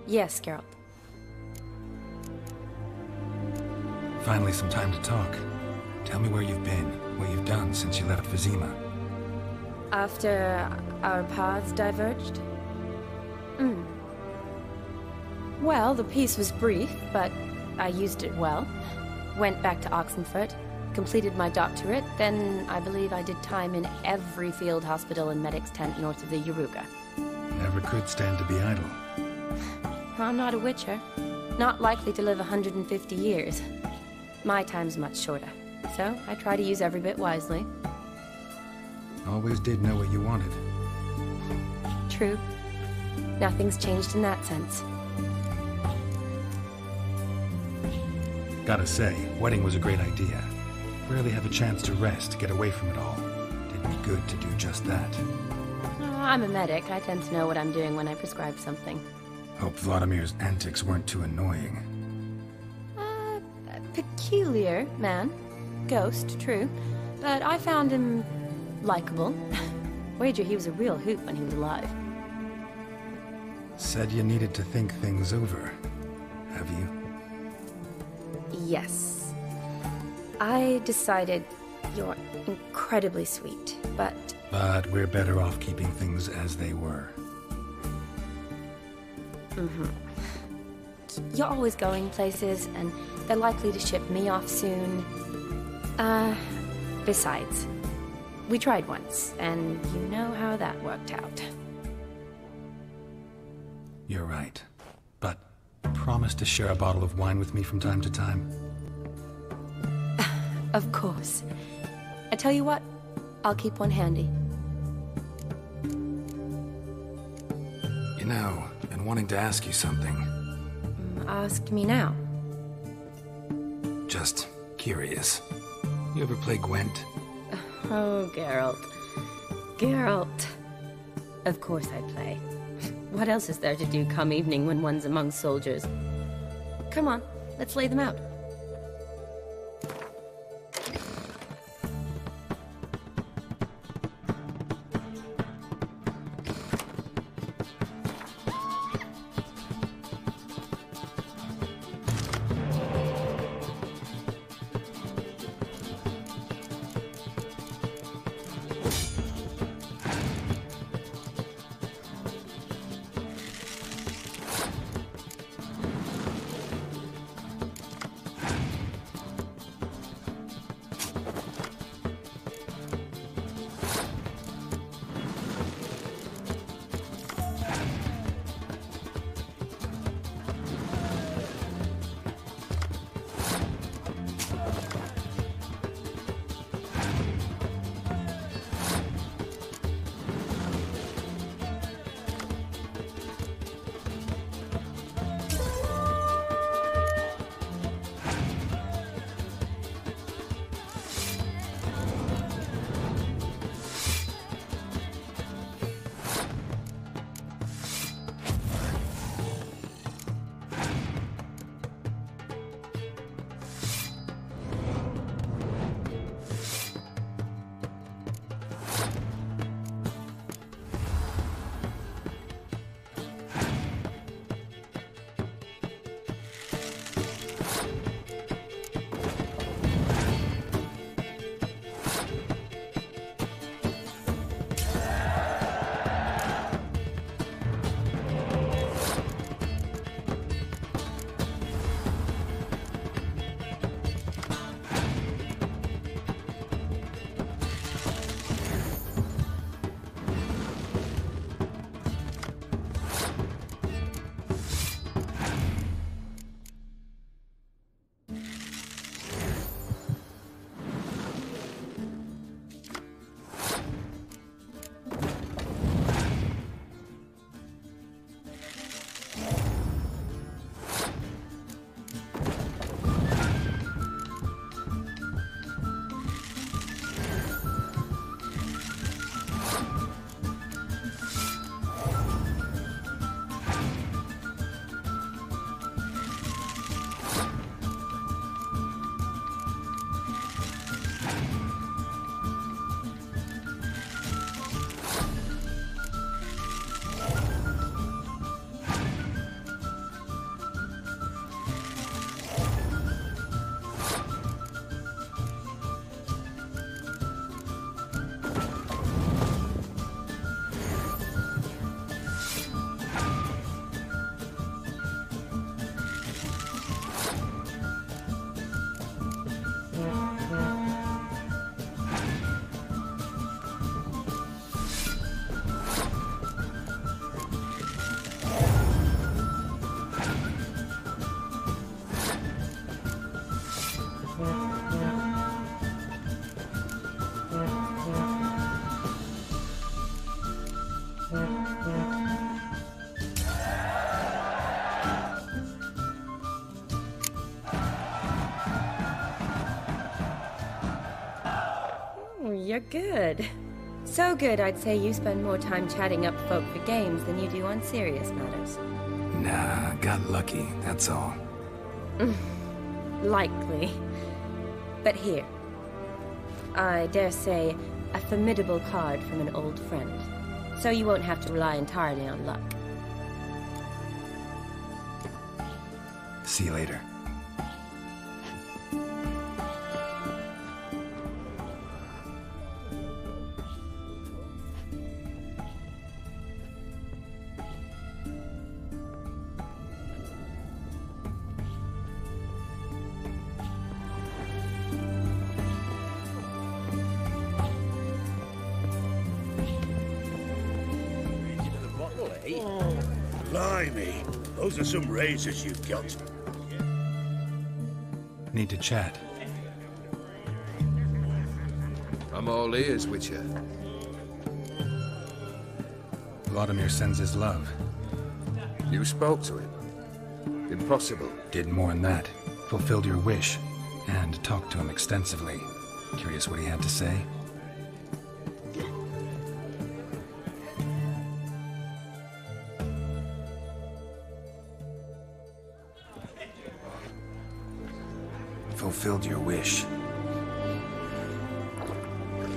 Yes, Geralt. Finally, some time to talk. Tell me where you've been, what you've done since you left Vizima. After our paths diverged? Well, the peace was brief, but I used it well. Went back to Oxenfurt, completed my doctorate, then I believe I did time in every field hospital and medic's tent north of the Yaruga. Never could stand to be idle. I'm not a witcher. Not likely to live 150 years. My time's much shorter, so I try to use every bit wisely. Always did know what you wanted. True. Nothing's changed in that sense. Gotta say, wedding was a great idea. Rarely have a chance to rest, get away from it all. Did me good to do just that. I'm a medic. I tend to know what I'm doing when I prescribe something. Hope Vladimir's antics weren't too annoying. Peculiar man. Ghost, true. But I found him likable. Wager he was a real hoot when he was alive. Said you needed to think things over. Have you? Yes. I decided you're incredibly sweet, but... But we're better off keeping things as they were. You're always going places, and they're likely to ship me off soon. Besides, we tried once, and you know how that worked out. You're right. But promise to share a bottle of wine with me from time to time? Of course. I tell you what, I'll keep one handy. You know, I've been wanting to ask you something. Ask me now. Just curious. You ever play Gwent? Oh, Geralt. Geralt. Of course I play. What else is there to do come evening when one's among soldiers? Come on, let's lay them out. you're good. So good, I'd say you spend more time chatting up folk for games than you do on serious matters. Nah, got lucky, that's all. Likely. But here. I dare say, a formidable card from an old friend. So you won't have to rely entirely on luck. See you later. Blimey, those are some razors you've got. Need to chat. I'm all ears, Witcher. Vladimir sends his love. You spoke to him? Impossible. Did more than that. Fulfilled your wish. And talked to him extensively. Curious what he had to say? Fulfilled your wish.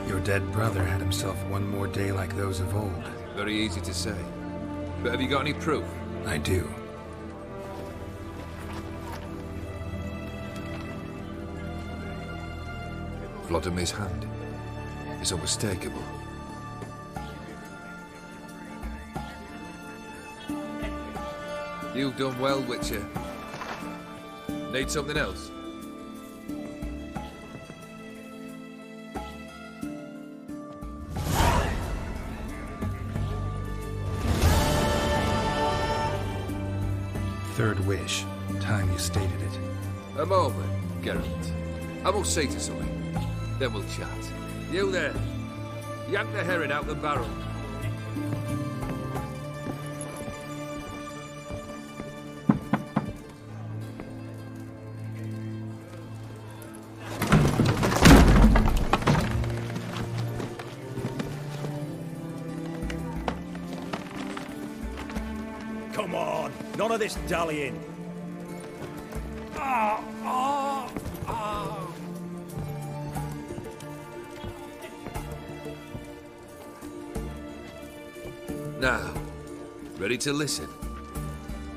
Your dead brother had himself one more day like those of old. Very easy to say. But have you got any proof? I do. Vladimir's hand is unmistakable. You've done well, Witcher. Need something else? Third wish. Time you stated it. A moment, Geralt. I must say to something. Then we'll chat. You there. Yank the herring out the barrel. Come on, none of this dallying. Now, ready to listen?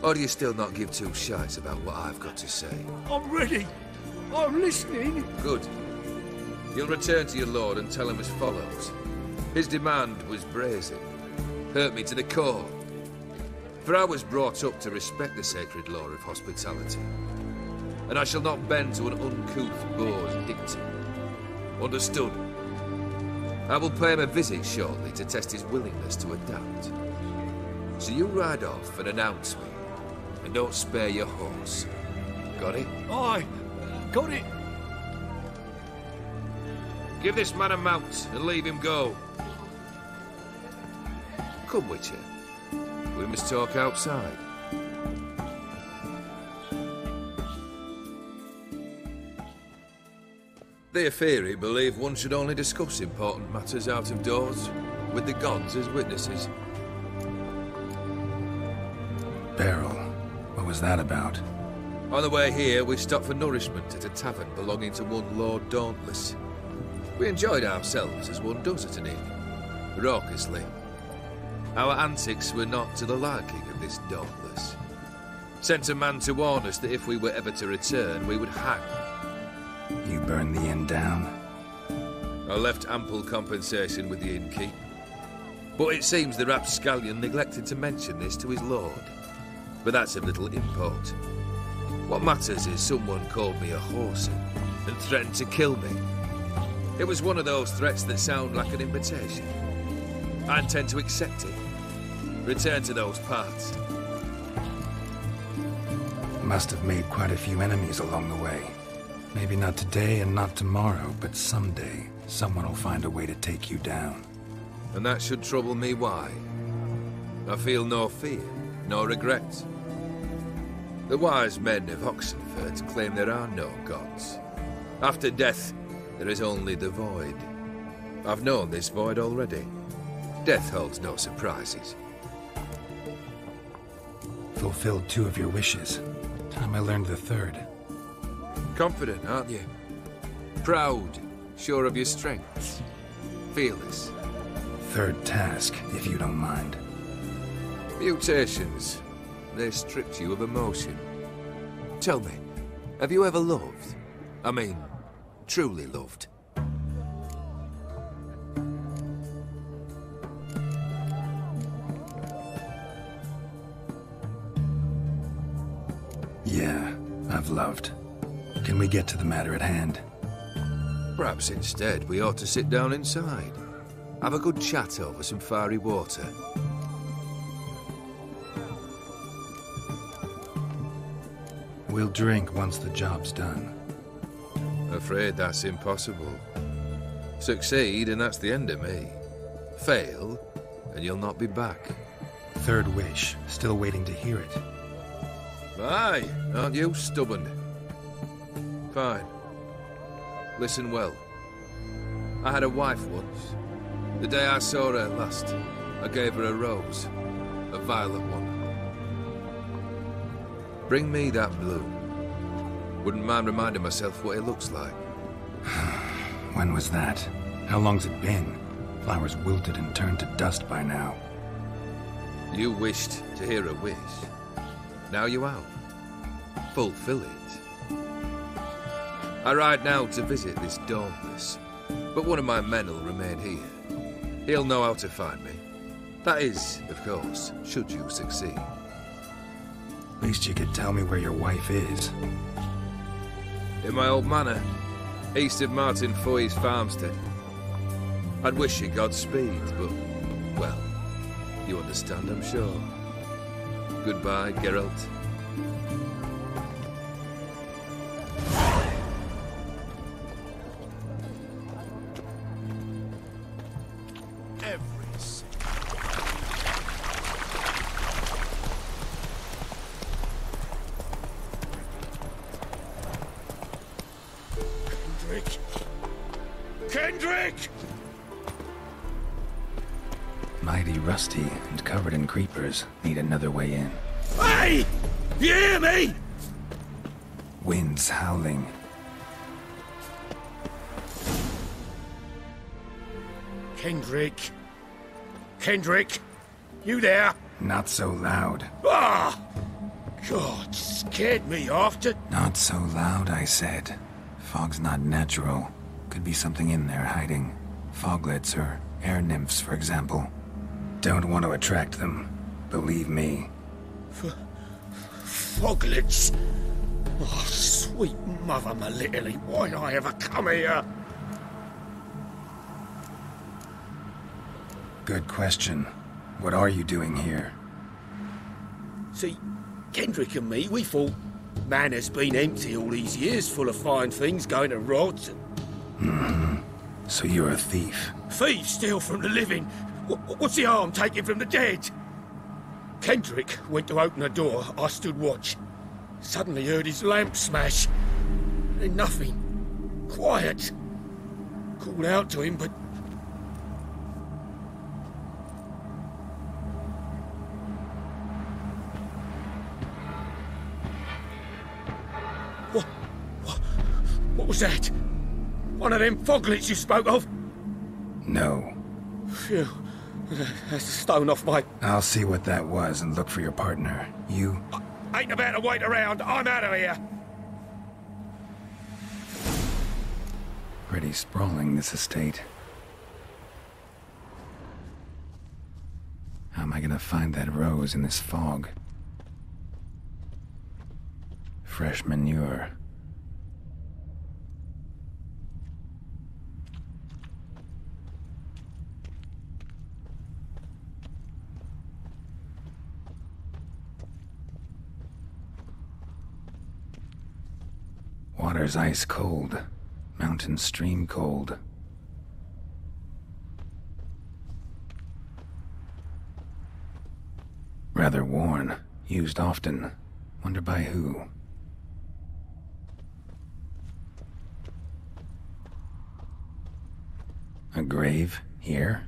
Or do you still not give two shites about what I've got to say? I'm ready. I'm listening. Good. You'll return to your lord and tell him as follows. His demand was brazen. Hurt me to the core. For I was brought up to respect the sacred law of hospitality. And I shall not bend to an uncouth boor's dictum. Understood? I will pay him a visit shortly to test his willingness to adapt. So you ride off and announce me. And don't spare your horse. Got it? Aye, got it. Give this man a mount and leave him go. Come, Witcher. We must talk outside. The Aetheri believe one should only discuss important matters out of doors, with the gods as witnesses. Beryl, what was that about? On the way here, we stopped for nourishment at a tavern belonging to one Lord Dauntless. We enjoyed ourselves as one does at an inn, raucously. Our antics were not to the liking of this Dauntless. Sent a man to warn us that if we were ever to return, we would hang. You burned the inn down? I left ample compensation with the innkeep. But it seems the rapscallion neglected to mention this to his lord. But that's of little import. What matters is someone called me a whoreson and threatened to kill me. It was one of those threats that sound like an invitation. I intend to accept it. Return to those parts. Must have made quite a few enemies along the way. Maybe not today and not tomorrow, but someday, someone will find a way to take you down. And that should trouble me why? I feel no fear, no regret. The wise men of Oxenford claim there are no gods. After death, there is only the void. I've known this void already. Death holds no surprises. Fulfilled 2 of your wishes. Time I learned the 3rd. Confident, aren't you? Proud, sure of your strengths. Fearless. 3rd task, if you don't mind. Mutations. They stripped you of emotion. Tell me, have you ever loved? I mean, truly loved? Yeah, I've loved. Can we get to the matter at hand? Perhaps instead we ought to sit down inside. Have a good chat over some fiery water. We'll drink once the job's done. Afraid that's impossible. Succeed and that's the end of me. Fail and you'll not be back. 3rd wish. Still waiting to hear it. Aye, aren't you stubborn? Fine. Listen well. I had a wife once. The day I saw her last, I gave her a rose. A violet one. Bring me that bloom. Wouldn't mind reminding myself what it looks like. When was that? How long's it been? Flowers wilted and turned to dust by now. You wished to hear a wish. Now you have. Fulfill it. I ride now to visit this Dauntless, but one of my men will remain here. He'll know how to find me. That is, of course, should you succeed. Least you could tell me where your wife is. In my old manor, east of Martin Foy's farmstead. I'd wish you Godspeed, but, well, you understand, I'm sure. Goodbye, Geralt. Kendrick! Mighty rusty and covered in creepers. Need another way in. Hey! You hear me? Winds howling. Kendrick. Kendrick, you there? Not so loud. Ah! God, scared me after. Not so loud, I said. Fog's not natural. Could be something in there hiding. Foglets or air nymphs, for example. Don't want to attract them. Believe me. Foglets? Oh, sweet mother Melitterly, why did I ever come here? Good question. What are you doing here? See, Kendrick and me, we thought Manor's been empty all these years, full of fine things going to rot. So you're a thief? Thieves steal from the living. What's the harm taken from the dead? Kendrick went to open the door. I stood watch. Suddenly heard his lamp smash. Then nothing. Quiet. Called out to him, but... What was that? One of them foglets you spoke of? No. Phew. That's a stone off my... I'll see what that was and look for your partner. You? Ain't about to wait around. I'm out of here. Pretty sprawling, this estate. How am I gonna find that rose in this fog? Fresh manure. Water's ice cold. Mountain stream cold. Rather worn. Used often. Wonder by who? A grave here?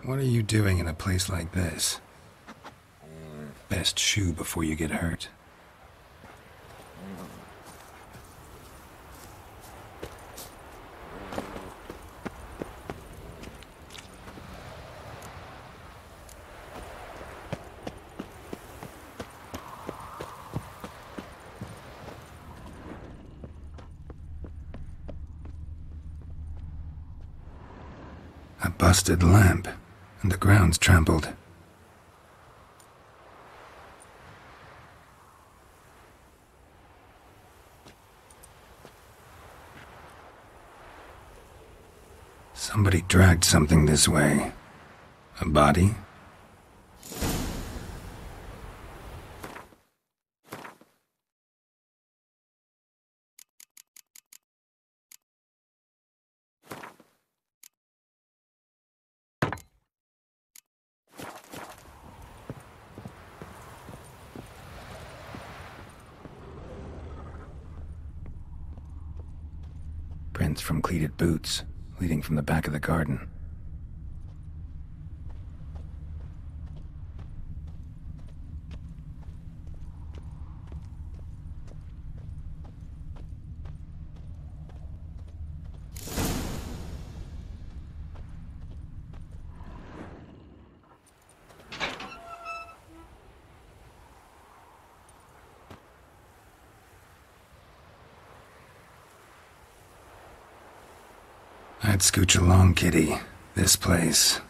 What are you doing in a place like this? Best shoe before you get hurt. A busted lamp, and the ground's trampled. Somebody dragged something this way. A body? Prints from cleated boots, leading from the back of the garden. I'd scooch along, kitty. This place.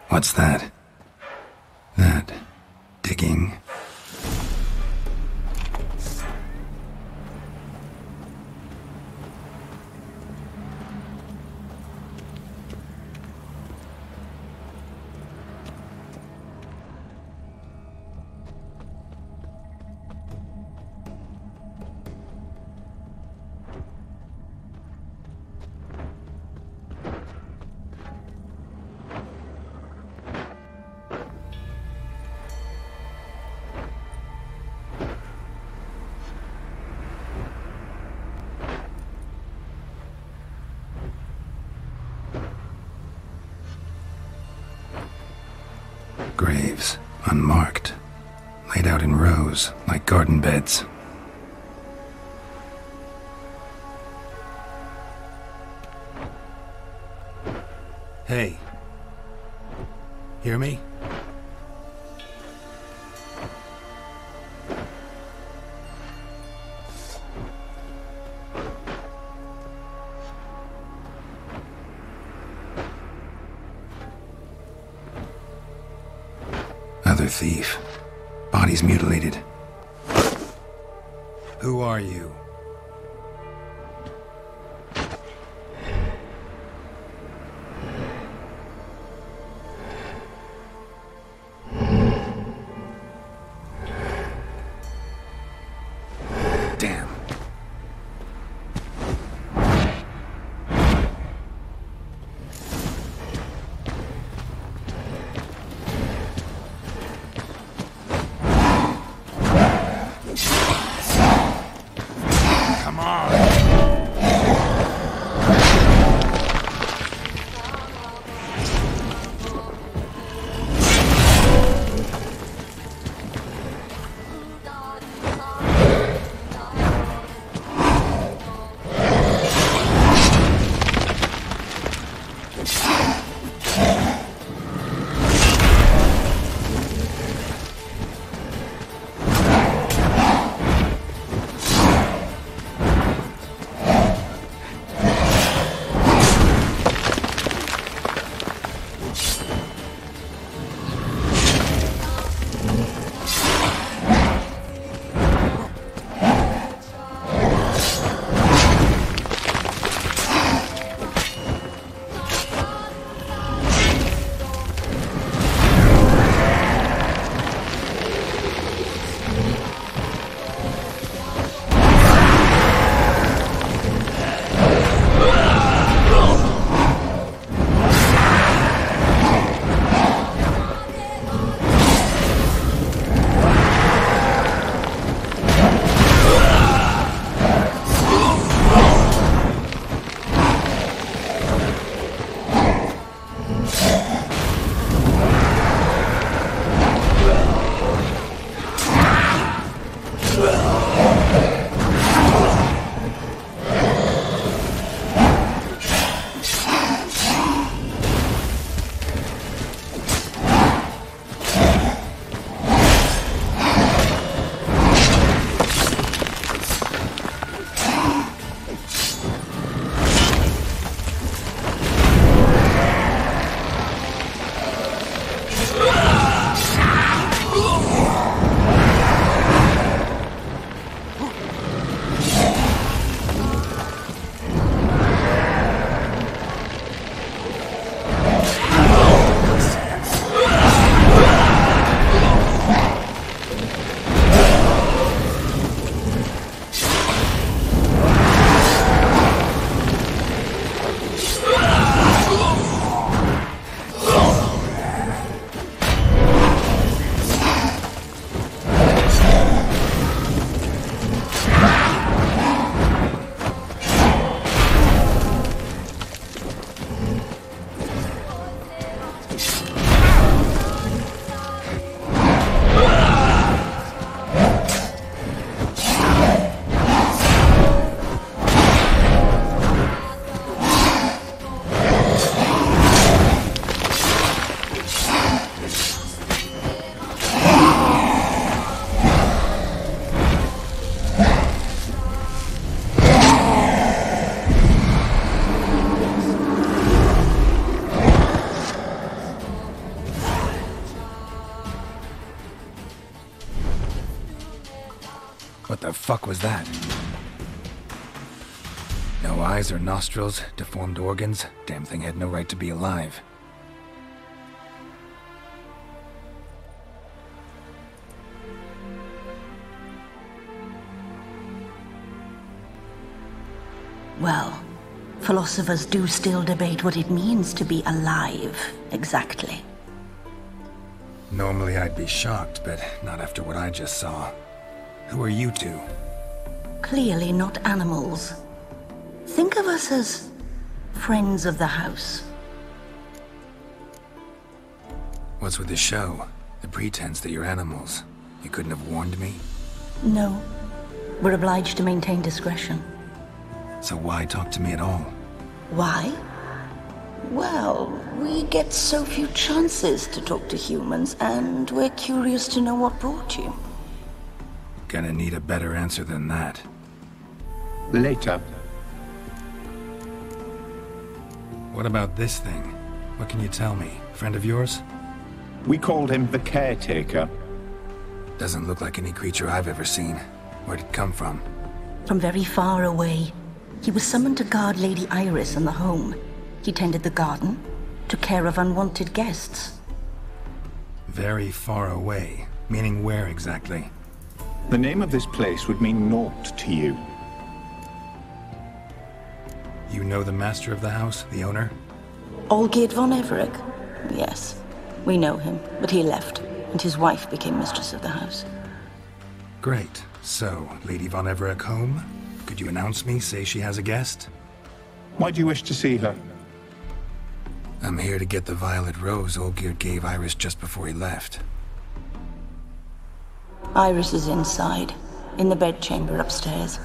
What's that? That digging? Graves, unmarked, laid out in rows like garden beds. Hey. Hear me? Another thief. Bodies mutilated. Who are you? Damn. What the fuck was that? No eyes or nostrils, deformed organs. Damn thing had no right to be alive. Well, philosophers do still debate what it means to be alive, exactly. Normally I'd be shocked, but not after what I just saw. Who are you two? Clearly not animals. Think of us as friends of the house. What's with the show? The pretense that you're animals. You couldn't have warned me? No. We're obliged to maintain discretion. So why talk to me at all? Why? Well, we get so few chances to talk to humans, and we're curious to know what brought you. Gonna need a better answer than that. Later. What about this thing? What can you tell me? Friend of yours? We called him the Caretaker. Doesn't look like any creature I've ever seen. Where'd it come from? From very far away. He was summoned to guard Lady Iris and the home. He tended the garden, took care of unwanted guests. Very far away. Meaning where exactly? The name of this place would mean naught to you. You know the master of the house, the owner? Olgierd von Everec? Yes. We know him, but he left, and his wife became mistress of the house. Great. So, Lady von Everec home? Could you announce me, say she has a guest? Why do you wish to see her? I'm here to get the violet rose Olgierd gave Iris just before he left. Iris is inside, in the bedchamber upstairs.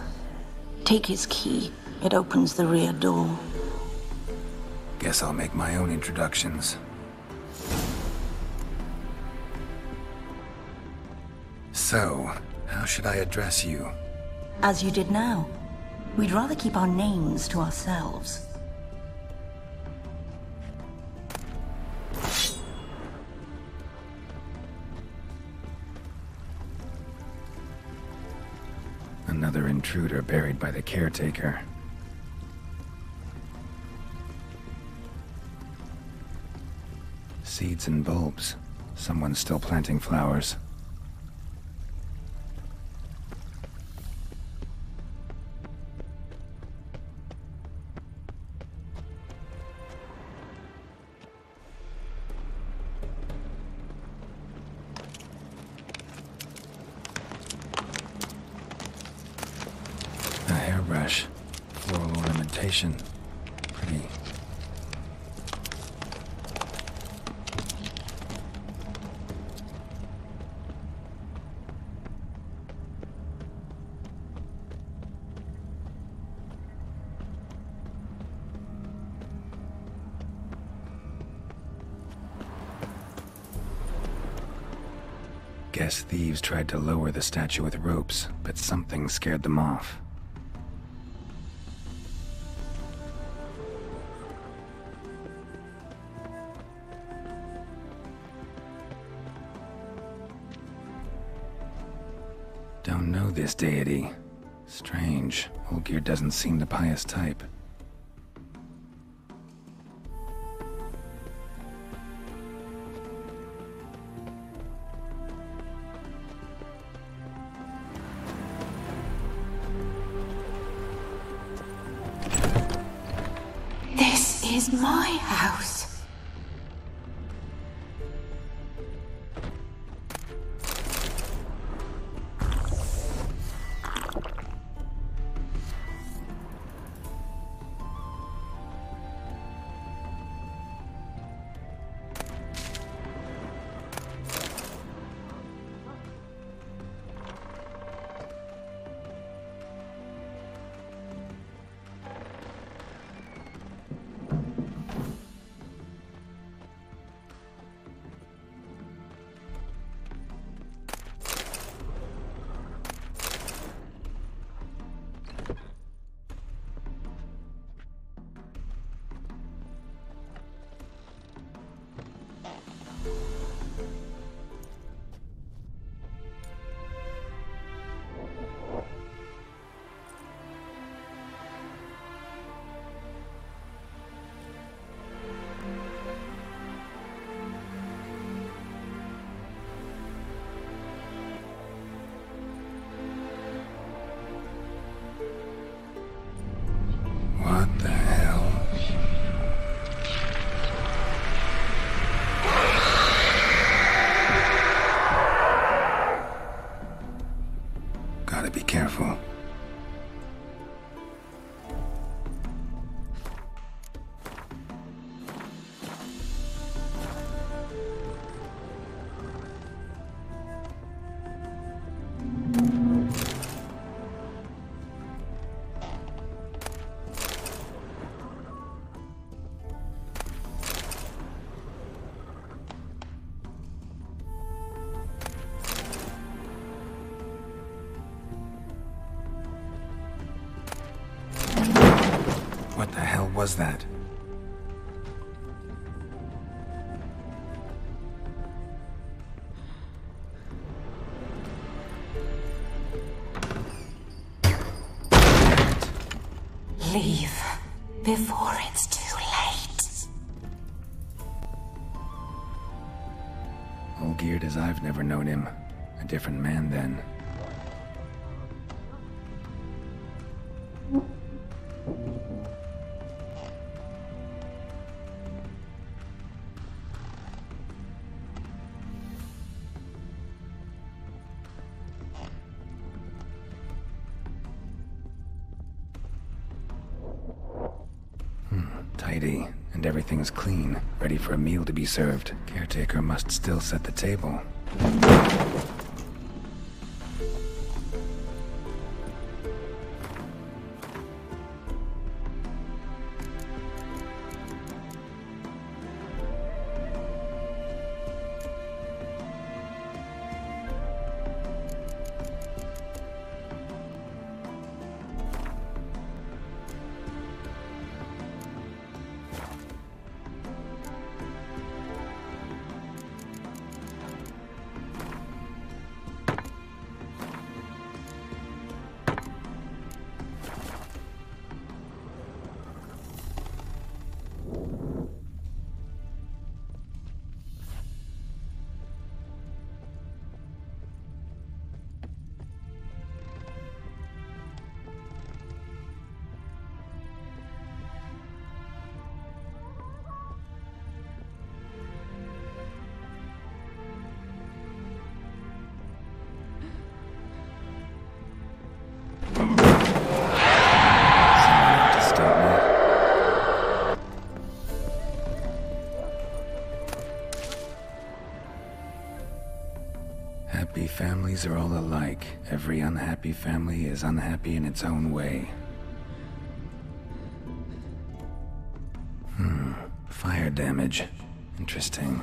Take his key. It opens the rear door. Guess I'll make my own introductions. So, how should I address you? As you did now. We'd rather keep our names to ourselves. Another intruder buried by the caretaker. Seeds and bulbs. Someone's still planting flowers. A hairbrush. Floral ornamentation. Pretty. Guess thieves tried to lower the statue with ropes, but something scared them off. Don't know this deity. Strange. Olgierd doesn't seem the pious type. This is my house. Gotta be careful. What the hell was that? Leave before it's too late. All geared as I've never known him. A different man then. Tidy, and everything's clean, ready for a meal to be served. Caretaker must still set the table. Happy families are all alike. Every unhappy family is unhappy in its own way. Fire damage. Interesting.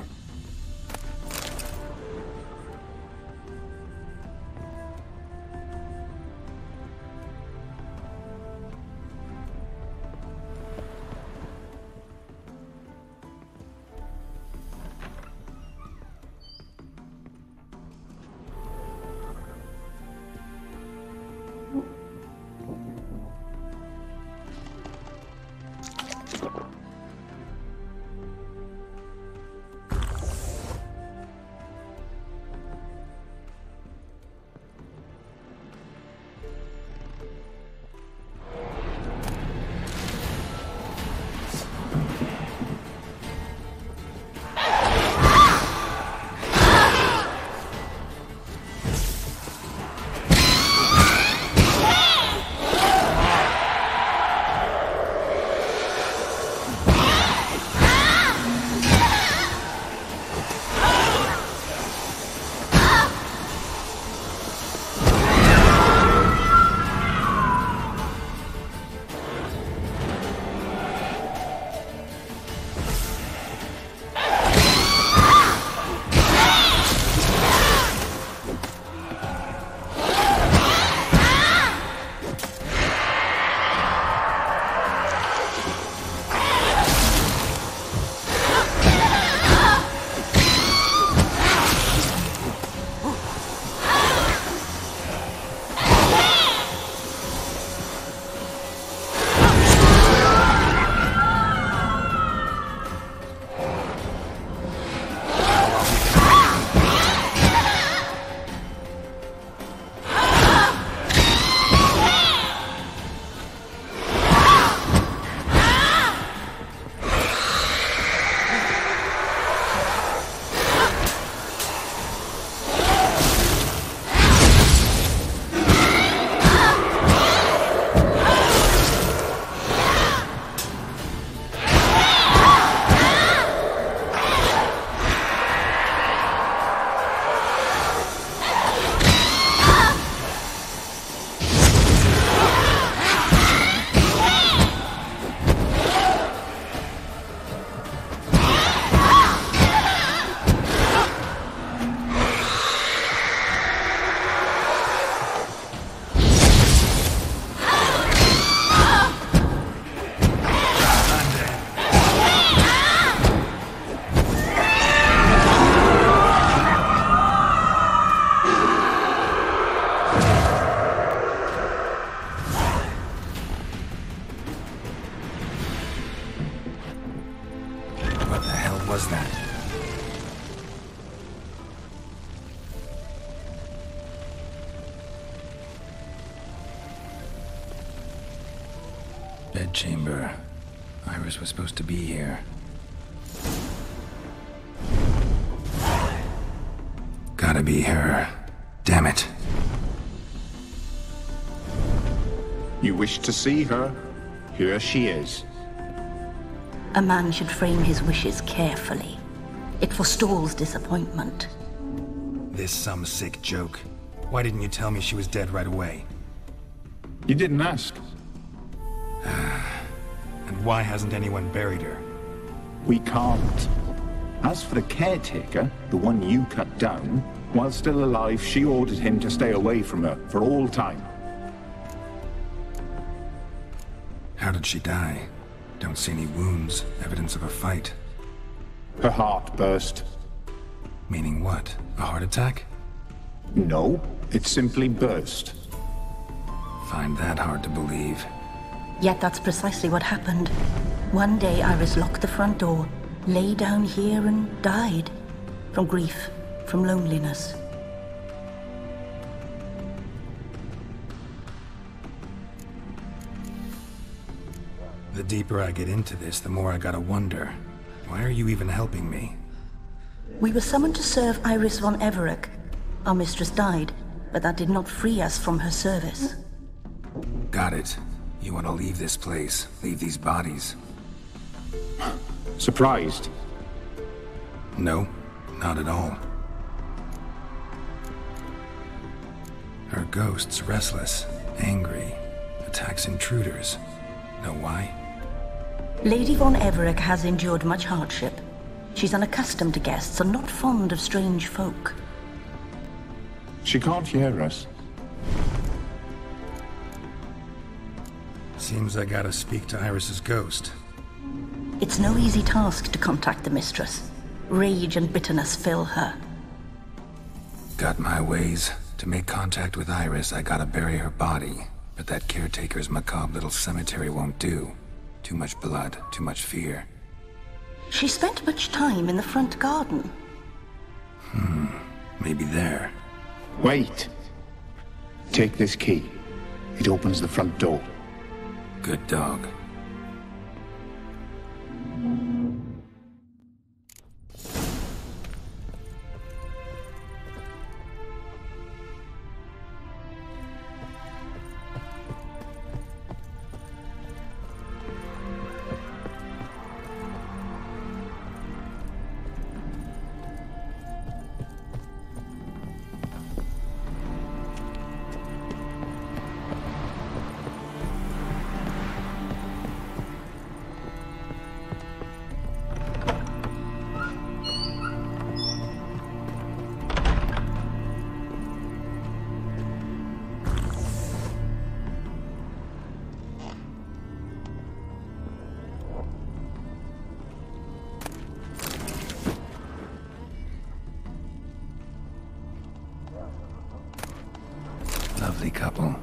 Bedchamber. Iris was supposed to be here. Gotta be her. Damn it. You wish to see her? Here she is. A man should frame his wishes carefully. It forestalls disappointment. This some sick joke. Why didn't you tell me she was dead right away? You didn't ask. And why hasn't anyone buried her? We can't. As for the caretaker, the one you cut down, while still alive, she ordered him to stay away from her for all time. How did she die? Don't see any wounds, evidence of a fight. Her heart burst. Meaning what? A heart attack? No, it simply burst. Find that hard to believe. Yet that's precisely what happened. One day Iris locked the front door, lay down here and died. From grief, from loneliness. The deeper I get into this, the more I gotta wonder. Why are you even helping me? We were summoned to serve Iris von Everec. Our mistress died, but that did not free us from her service. Got it. You want to leave this place, leave these bodies. Surprised? No, not at all. Her ghost's restless, angry, attacks intruders. Know why? Lady von Everec has endured much hardship. She's unaccustomed to guests and not fond of strange folk. She can't hear us. Seems I gotta speak to Iris's ghost. It's no easy task to contact the mistress. Rage and bitterness fill her. Got my ways. To make contact with Iris, I gotta bury her body. But that caretaker's macabre little cemetery won't do. Too much blood, too much fear. She spent much time in the front garden. Maybe there. Wait. Take this key. It opens the front door. Good dog. Lovely couple.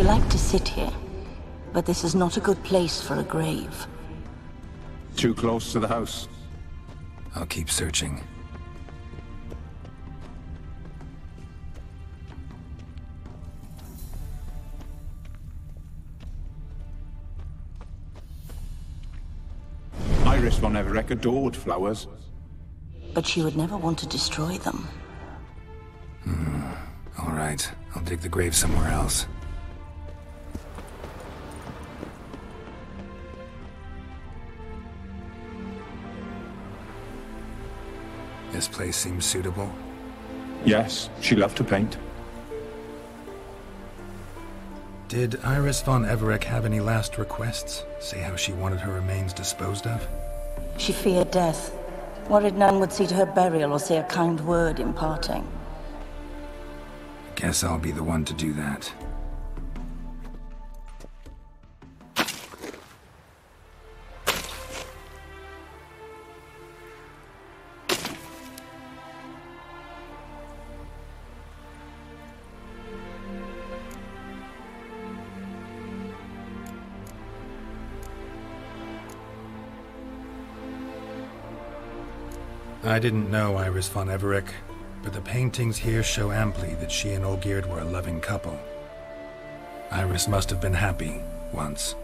you like to sit here, but this is not a good place for a grave. Too close to the house. I'll keep searching. Iris von Everett adored flowers. But she would never want to destroy them. All right, I'll dig the grave somewhere else. This place seems suitable. Yes, she loved to paint. Did Iris von Everett have any last requests? Say how she wanted her remains disposed of? She feared death. Worried none would see to her burial or say a kind word in parting. Guess I'll be the one to do that. I didn't know Iris von Everett, but the paintings here show amply that she and Olgierd were a loving couple. Iris must have been happy, once.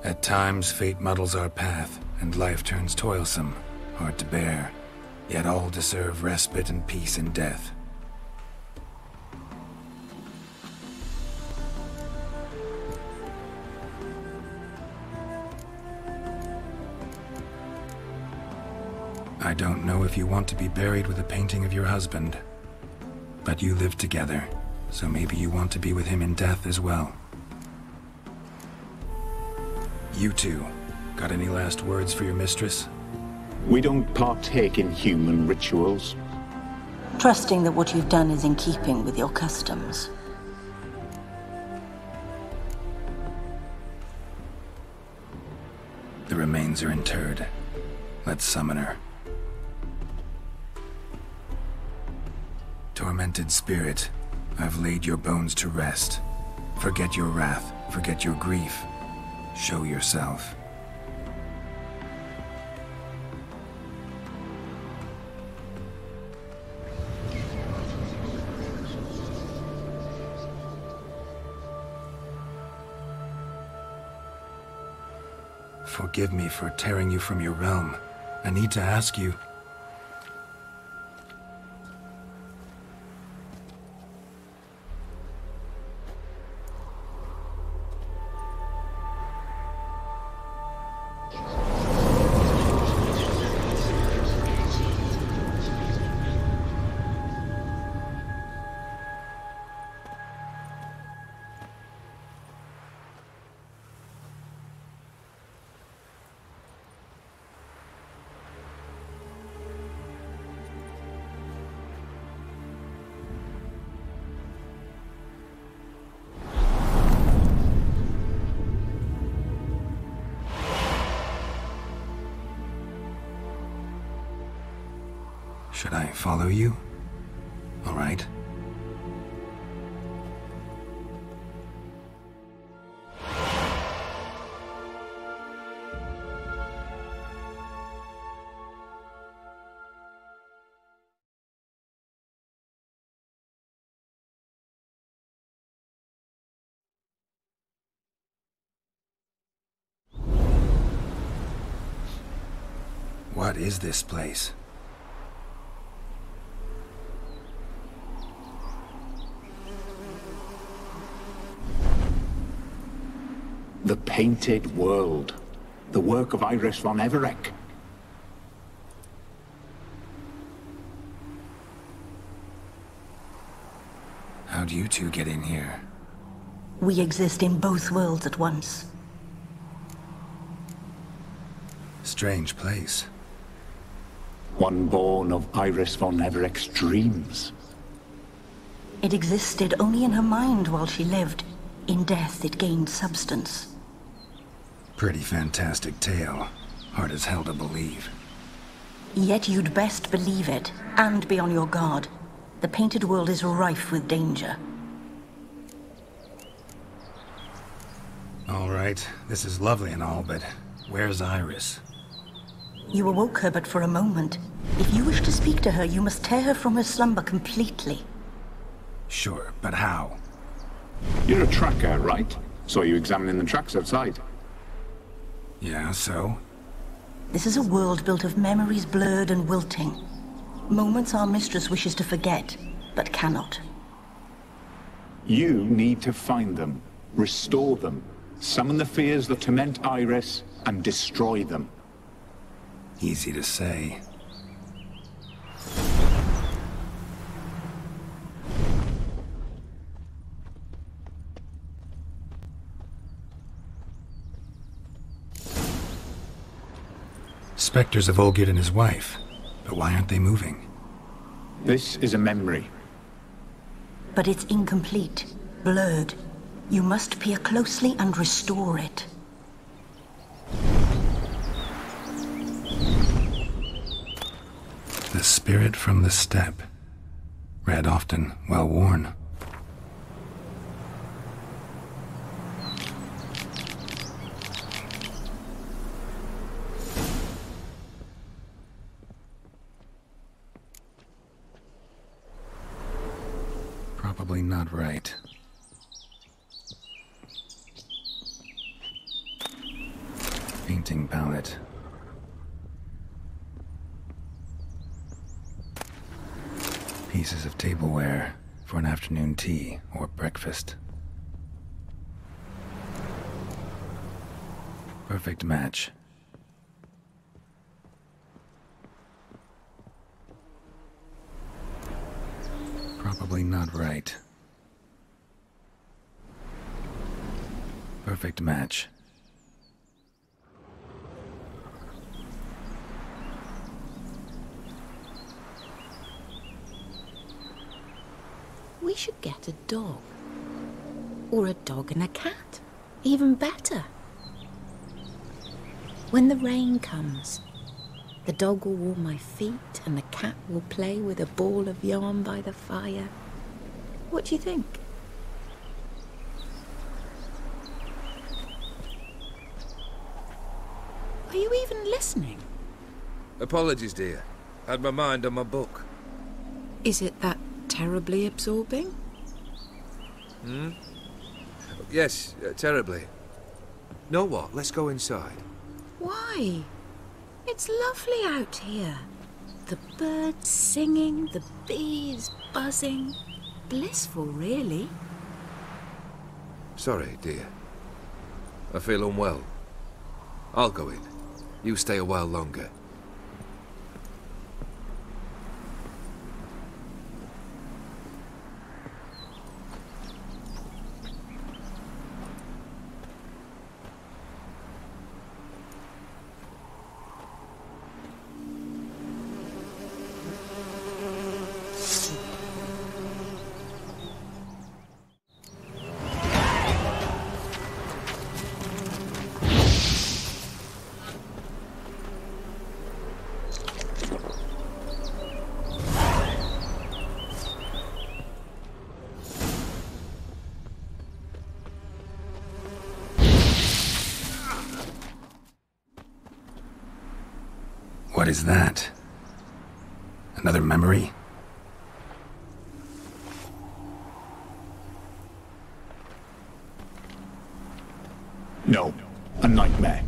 At times, fate muddles our path, and life turns toilsome, hard to bear. Yet all deserve respite and peace in death. I don't know if you want to be buried with a painting of your husband, but you live together, so maybe you want to be with him in death as well. You two, got any last words for your mistress? We don't partake in human rituals. Trusting that what you've done is in keeping with your customs. The remains are interred. Let's summon her. Tormented spirit, I've laid your bones to rest. Forget your wrath, forget your grief. Show yourself. Forgive me for tearing you from your realm. I need to ask you... Should I follow you? All right. What is this place? The Painted World. The work of Iris von Everett. How'd you two get in here? We exist in both worlds at once. Strange place. One born of Iris von Everett's dreams. It existed only in her mind while she lived. In death, it gained substance. Pretty fantastic tale. Hard as hell to believe. Yet you'd best believe it, and be on your guard. The Painted World is rife with danger. All right, this is lovely and all, but where's Iris? You awoke her but for a moment. If you wish to speak to her, you must tear her from her slumber completely. Sure, but how? You're a tracker, right? Saw you examining the tracks outside. Yeah, so? This is a world built of memories blurred and wilting. Moments our mistress wishes to forget, but cannot. You need to find them, restore them, summon the fears that torment Iris, and destroy them. Easy to say. Spectres of Olgid and his wife. But why aren't they moving? This is a memory. But it's incomplete, blurred. You must peer closely and restore it. The spirit from the steppe. Read often, well worn. Probably not right. Painting palette. Pieces of tableware for an afternoon tea or breakfast. Perfect match. Probably not right. Perfect match. We should get a dog. Or a dog and a cat. Even better. When the rain comes, the dog will warm my feet and the cat will play with a ball of yarn by the fire. What do you think? Are you even listening? Apologies, dear. Had my mind on my book. Is it that terribly absorbing? Yes, terribly. Know what? Let's go inside. Why? It's lovely out here. The birds singing, the bees buzzing. Blissful, really. Sorry, dear. I feel unwell. I'll go in. You stay a while longer. What is that? Another memory? No, a nightmare.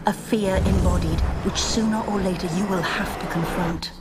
A fear embodied, which sooner or later you will have to confront.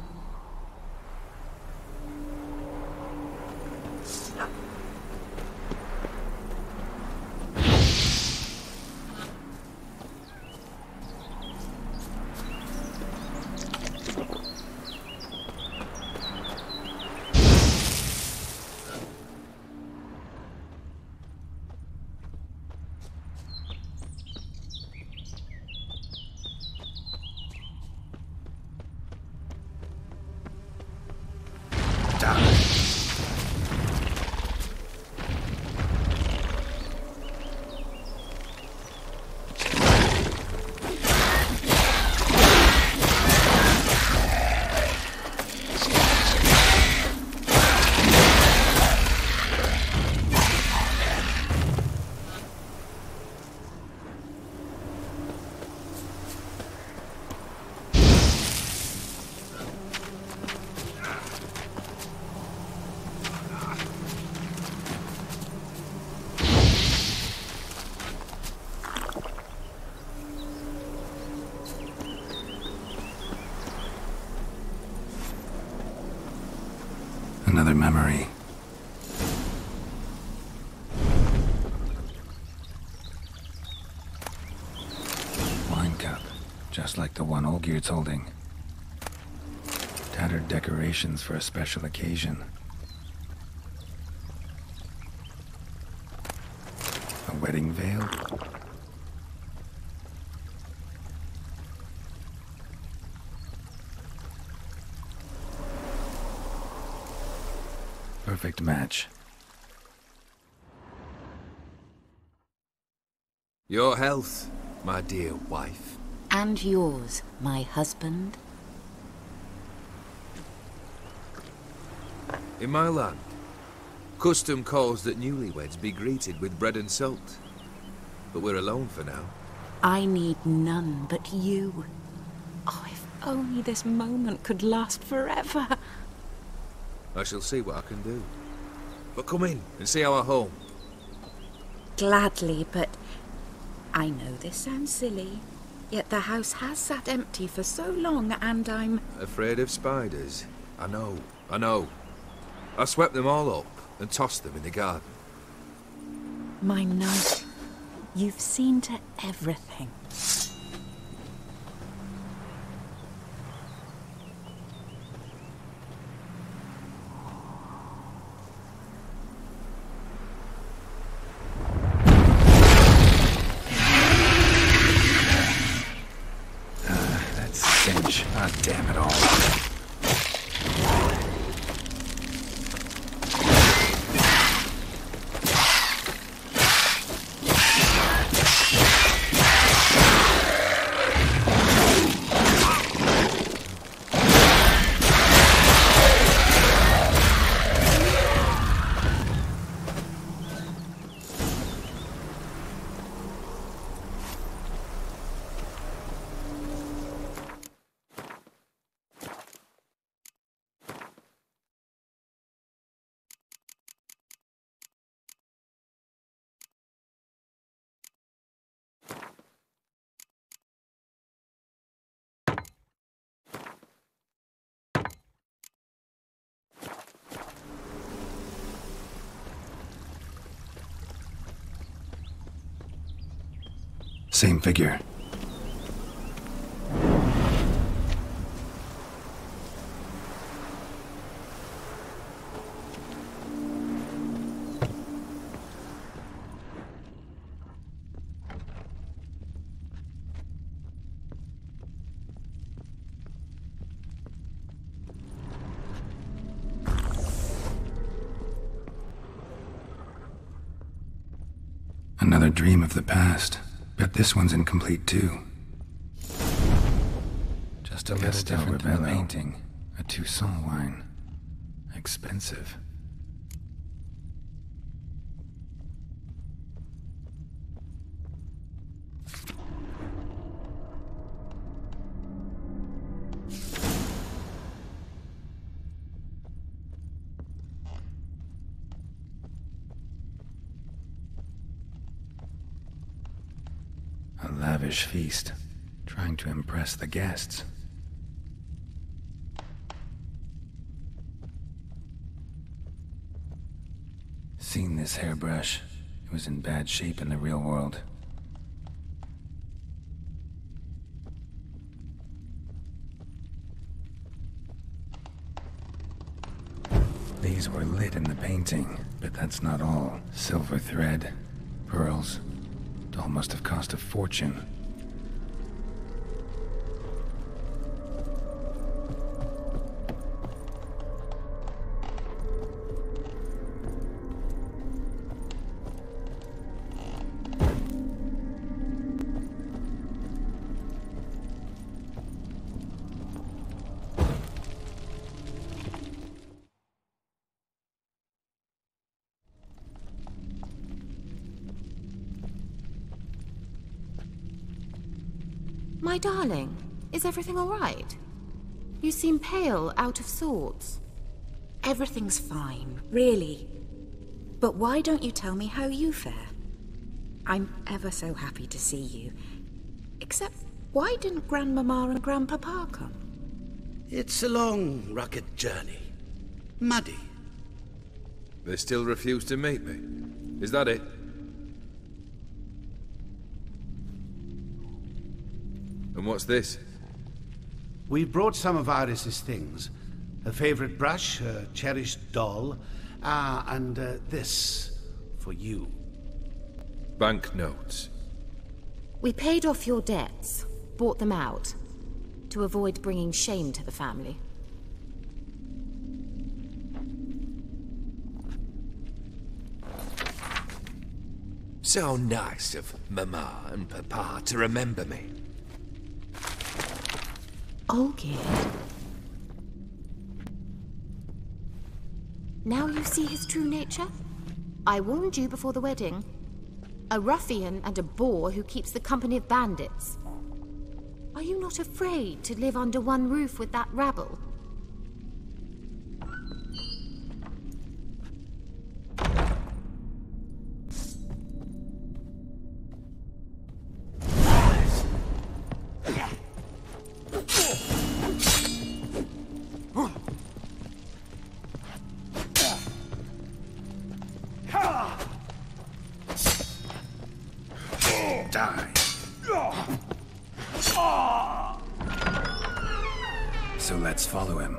Another memory. Wine cup, just like the one Olgier's holding. Tattered decorations for a special occasion. A wedding veil? Perfect match. Your health, my dear wife. And yours, my husband. In my land, custom calls that newlyweds be greeted with bread and salt. But we're alone for now. I need none but you. Oh, if only this moment could last forever. I shall see what I can do. But come in and see our home. Gladly, but I know this sounds silly, yet the house has sat empty for so long and I'm... Afraid of spiders? I know. I swept them all up and tossed them in the garden. My knight, you've seen to everything. That stench. Ah, damn it all. Same figure. Another dream of the past. Bet this one's incomplete too. Just a little different than the painting. A Toussaint wine. Expensive. A lavish feast, trying to impress the guests. Seen this hairbrush. It was in bad shape in the real world. These were lit in the painting, but that's not all. Silver thread, pearls. Doll must have cost a fortune. My darling, is everything all right? You seem pale, out of sorts. Everything's fine, really. But why don't you tell me how you fare? I'm ever so happy to see you. Except, why didn't Grandmama and Grandpapa come? It's a long, rugged journey. Muddy They still refuse to meet me. Is that it? And what's this? We've brought some of Iris's things. Her favorite brush, her cherished doll, and this for you. Banknotes. We paid off your debts, bought them out, to avoid bringing shame to the family. So nice of Mama and Papa to remember me. Olgierd. Now you see his true nature? I warned you before the wedding. A ruffian and a boor who keeps the company of bandits. Are you not afraid to live under one roof with that rabble? So let's follow him.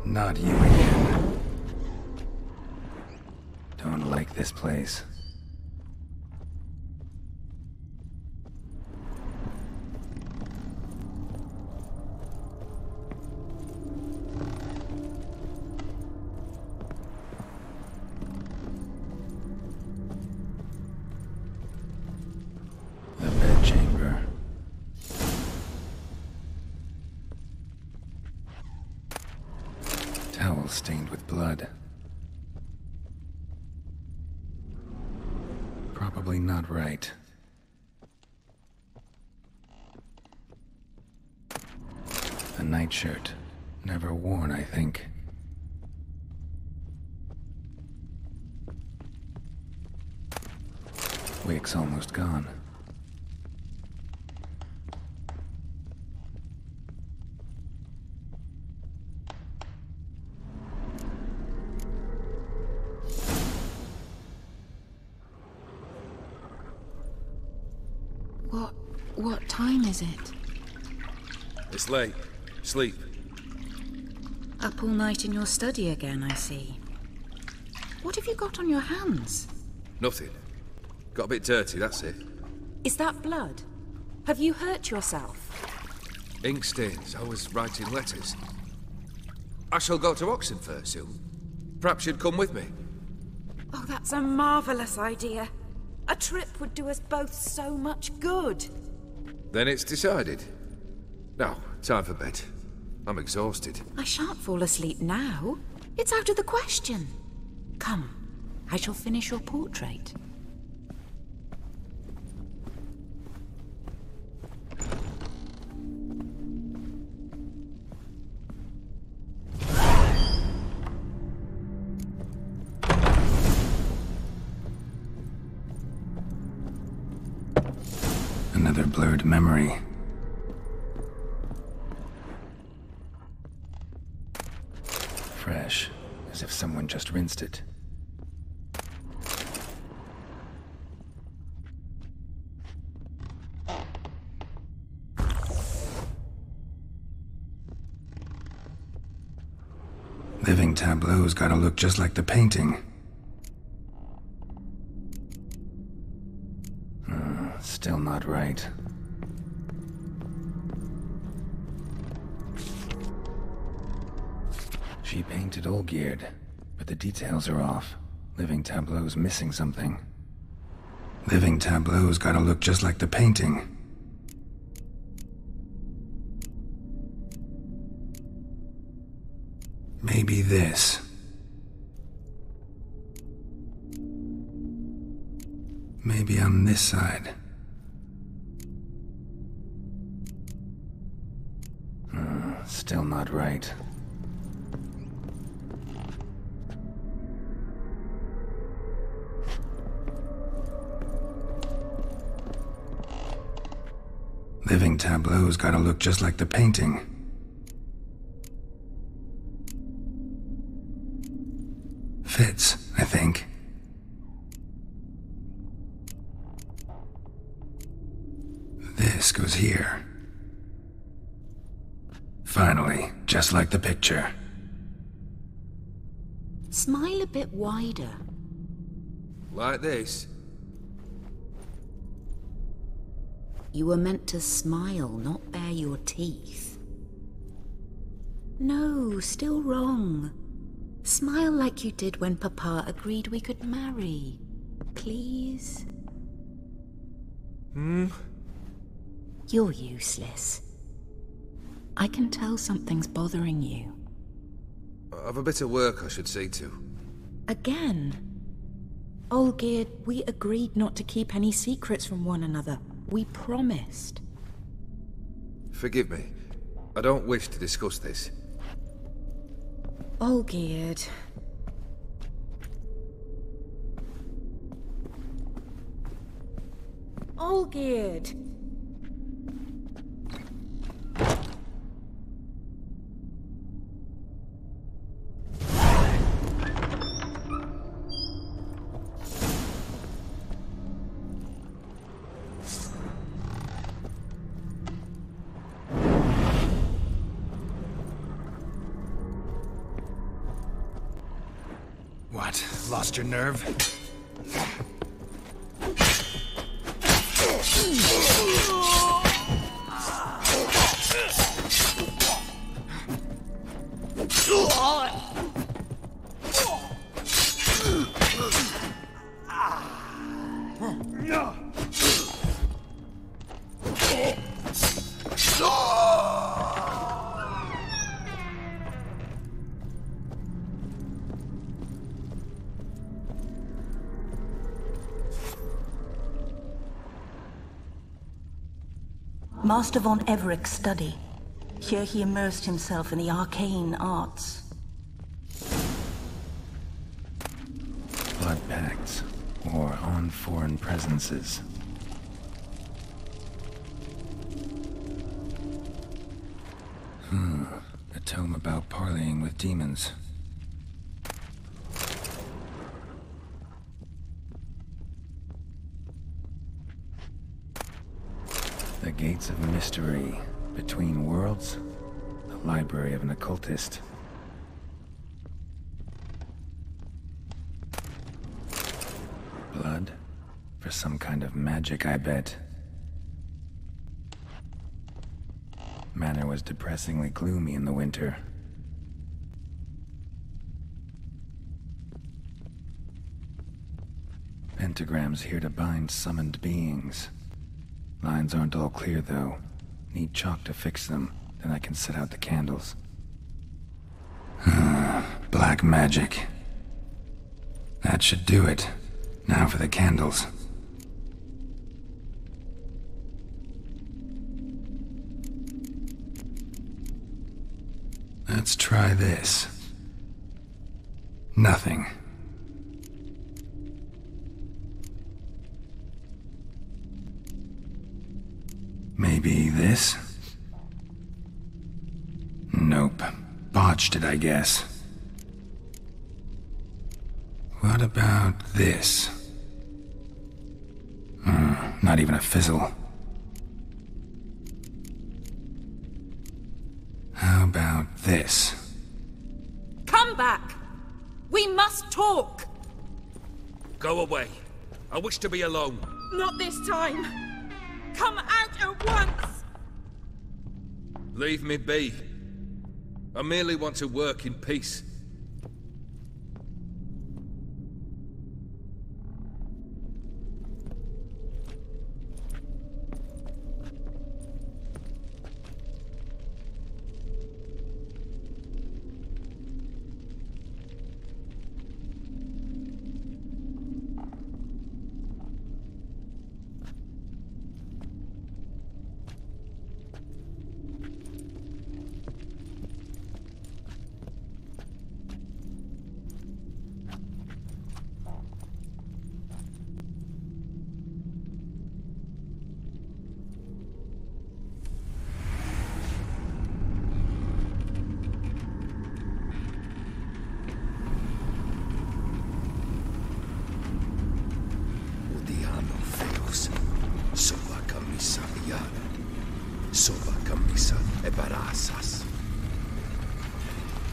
Not you again. Don't like this place. The bedchamber. Towel stained with blood. Probably not right. A nightshirt. Never worn, I think. Wick's almost gone. What time is it? It's late. Sleep. Up all night in your study again, I see. What have you got on your hands? Nothing. Got a bit dirty, that's it. Is that blood? Have you hurt yourself? Ink stains. I was writing letters. I shall go to Oxenfurt soon. Perhaps you'd come with me. Oh, that's a marvelous idea. A trip would do us both so much good. Then it's decided. Now, time for bed. I'm exhausted. I shan't fall asleep now. It's out of the question. Come, I shall finish your portrait. Another blurred memory. Fresh, as if someone just rinsed it. Living tableau's gotta look just like the painting. Still not right. She painted Olgierd, but the details are off. Living tableau's missing something. Living tableau's gotta look just like the painting. Maybe this. Maybe on this side. Still not right. Living tableau's gotta look just like the painting. fits, I think. This goes here. Finally, just like the picture. Smile a bit wider. Like this? You were meant to smile, not bare your teeth. No, still wrong. Smile like you did when Papa agreed we could marry. Please? You're useless. I can tell something's bothering you. I've a bit of work I should see to. Again? Olgierd, we agreed not to keep any secrets from one another. We promised. Forgive me. I don't wish to discuss this. Olgierd. Olgierd! What? Lost your nerve? Master von Everett's study. Here he immersed himself in the arcane arts. Blood pacts, or on foreign presences. A tome about parleying with demons. The Gates of Mystery, Between Worlds, the Library of an Occultist. Blood? For some kind of magic, I bet. Manor was depressingly gloomy in the winter. Pentagrams here to bind summoned beings. Lines aren't all clear, though. Need chalk to fix them, then I can set out the candles. Black magic. That should do it. Now for the candles. Let's try this. Nothing. Maybe this? Nope. Botched it, I guess. What about this? Not even a fizzle. How about this? Come back! We must talk! Go away. I wish to be alone. Not this time! Come out at once! Leave me be. I merely want to work in peace.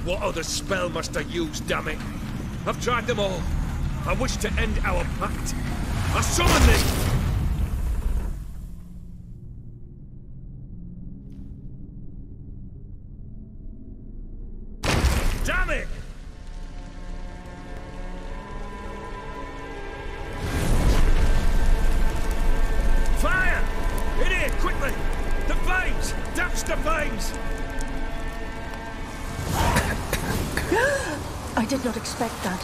What other spell must I use, damn it? I've tried them all. I wish to end our pact. I summon thee! Damn it! Fire! In here, quickly! The flames! Damage the flames! I did not expect that.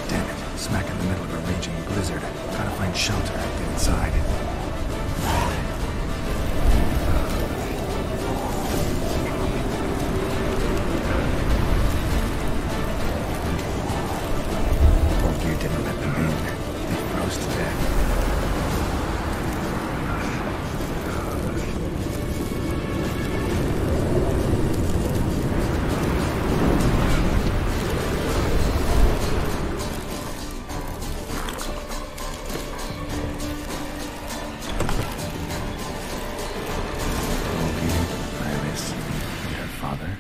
Damn it, smack in the middle of a raging blizzard. Gotta find shelter and get inside. Didn't let them in. They froze to death. Iris, and her father.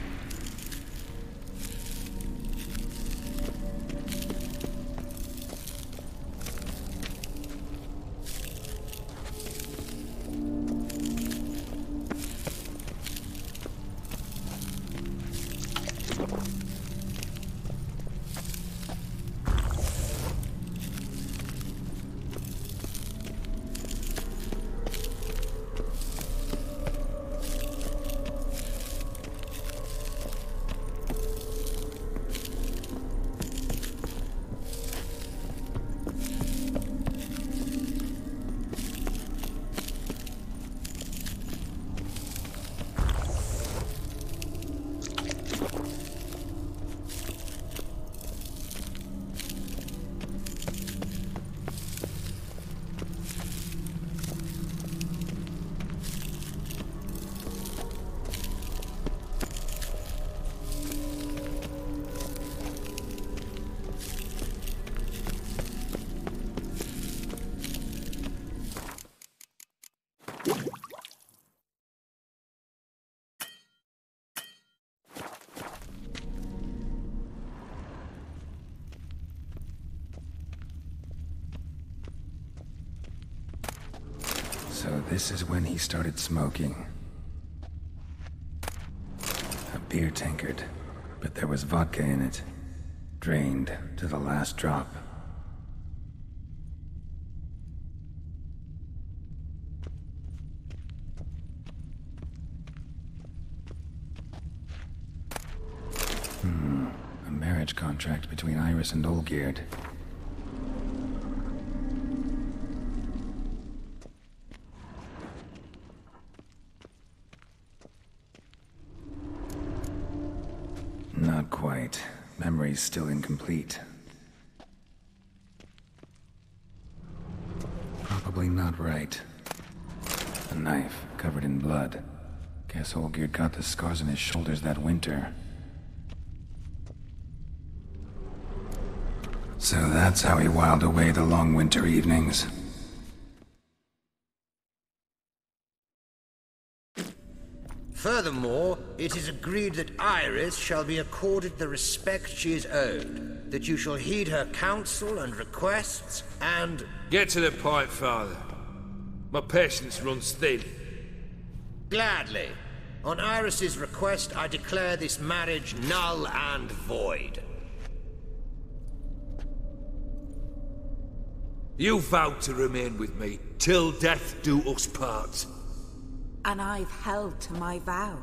So this is when he started smoking. A beer tankard, but there was vodka in it. Drained to the last drop. A marriage contract between Iris and Olgierd. Not quite. Memory's still incomplete. Probably not right. A knife covered in blood. Guess Olgierd got the scars on his shoulders that winter. So that's how he whiled away the long winter evenings. Furthermore, it is agreed that Iris shall be accorded the respect she is owed, that you shall heed her counsel and requests, and... Get to the point, Father. My patience runs thin. Gladly. On Iris's request, I declare this marriage null and void. You vowed to remain with me, till death do us part. And I've held to my vow.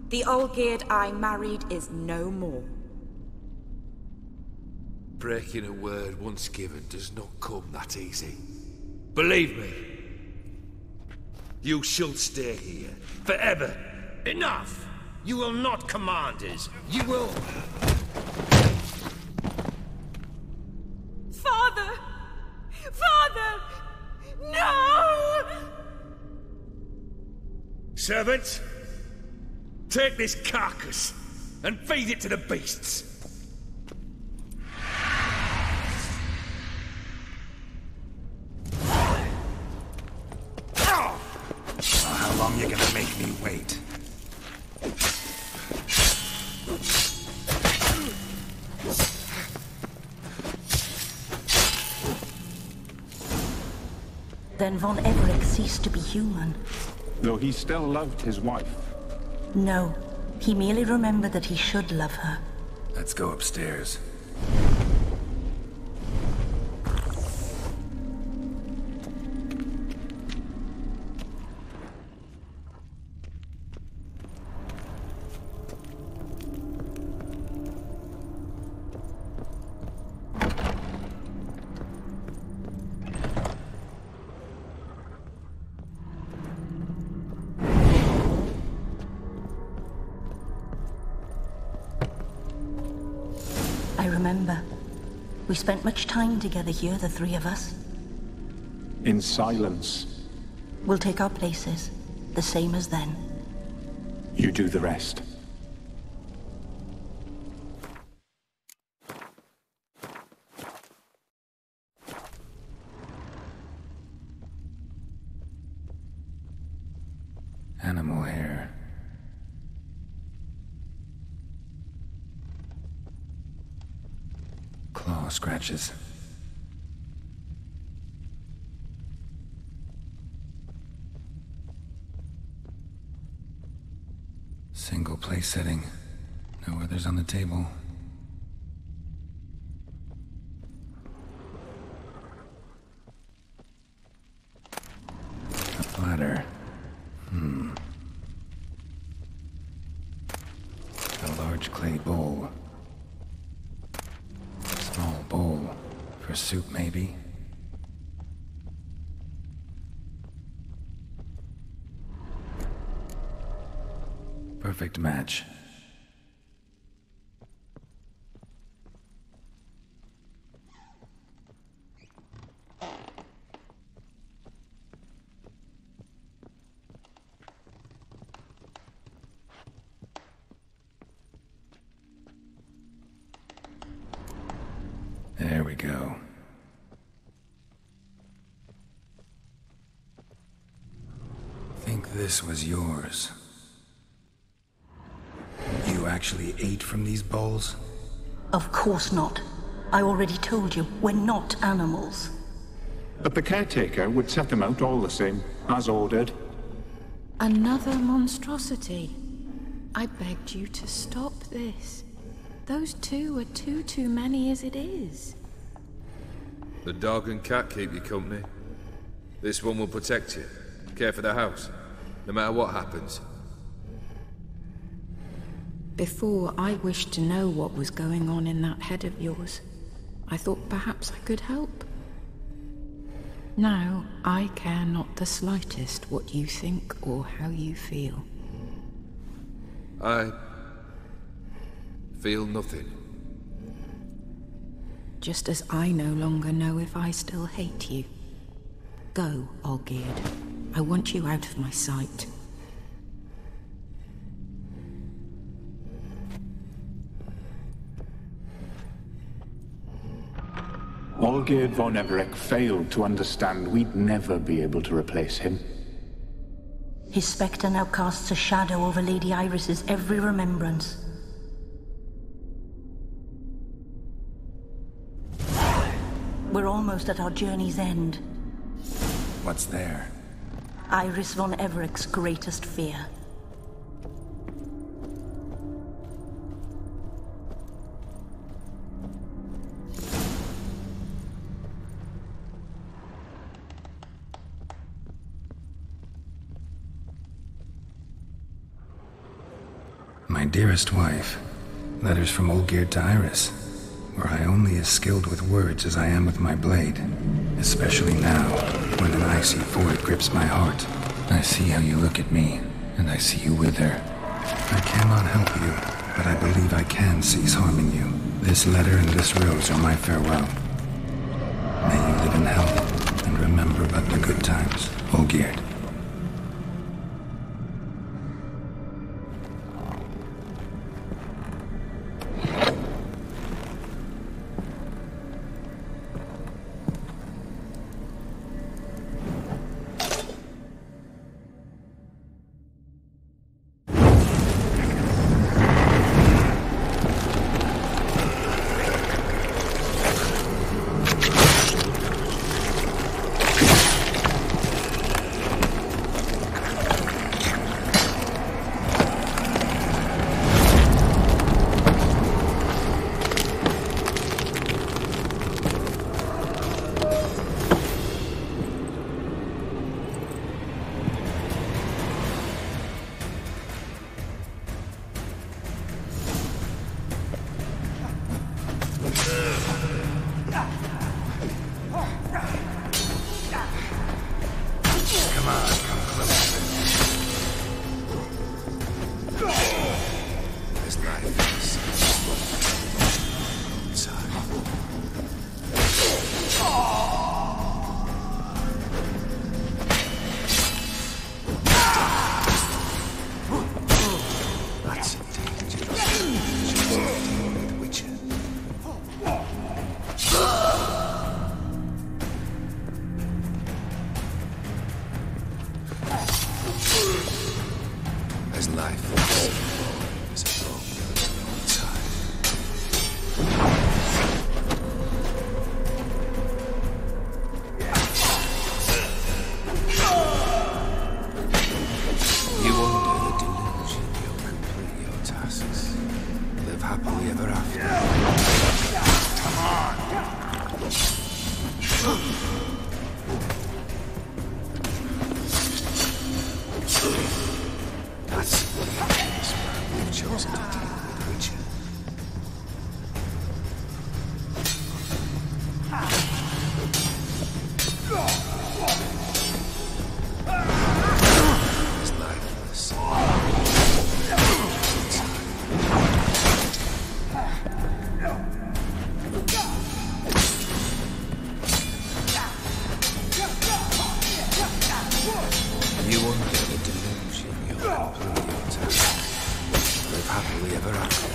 The Olgierd I married is no more. Breaking a word once given does not come that easy. Believe me. You shall stay here, forever. Enough! You will not command us. You will... Father! Father! No! Servants, Take this carcass and feed it to the beasts. How long you gonna make me wait? Then Von Everett ceased to be human. Though he still loved his wife. No, he merely remembered that he should love her. Let's go upstairs. I remember. We spent much time together here, the three of us. In silence. We'll take our places, the same as then. You do the rest. Animal hair. Claw scratches. Single place setting. No others on the table. A platter. A large clay bowl. Small bowl. For soup, maybe? Perfect match. There we go. Think this was yours. You actually ate from these bowls? Of course not. I already told you, we're not animals. But the caretaker would set them out all the same, as ordered. Another monstrosity. I begged you to stop this. Those two are too many as it is. The dog and cat keep you company. This one will protect you, care for the house, no matter what happens. Before, I wished to know what was going on in that head of yours. I thought perhaps I could help. Now, I care not the slightest what you think or how you feel. I feel nothing. Just as I no longer know if I still hate you. Go, Olgierd. I want you out of my sight. Olgierd von Everett failed to understand we'd never be able to replace him. His spectre now casts a shadow over Lady Iris's every remembrance. We're almost at our journey's end. What's there? Iris von Everett's greatest fear. My dearest wife. Letters from Olgierd to Iris. Were I only as skilled with words as I am with my blade. Especially now, when an icy void grips my heart. I see how you look at me, and I see you wither. I cannot help you, but I believe I can cease harming you. This letter and this rose are my farewell. May you live in health, and remember but the good times, Olgierd. lifeless. That's indeed just Witcher. As life is a long time. You wonder the delusion you'll complete your tasks. Live happily ever after. Come on! That's the way you've chosen to deal with Witcher. It's lifeless. You wonder the delusion you'll complete your task. Live happily ever after.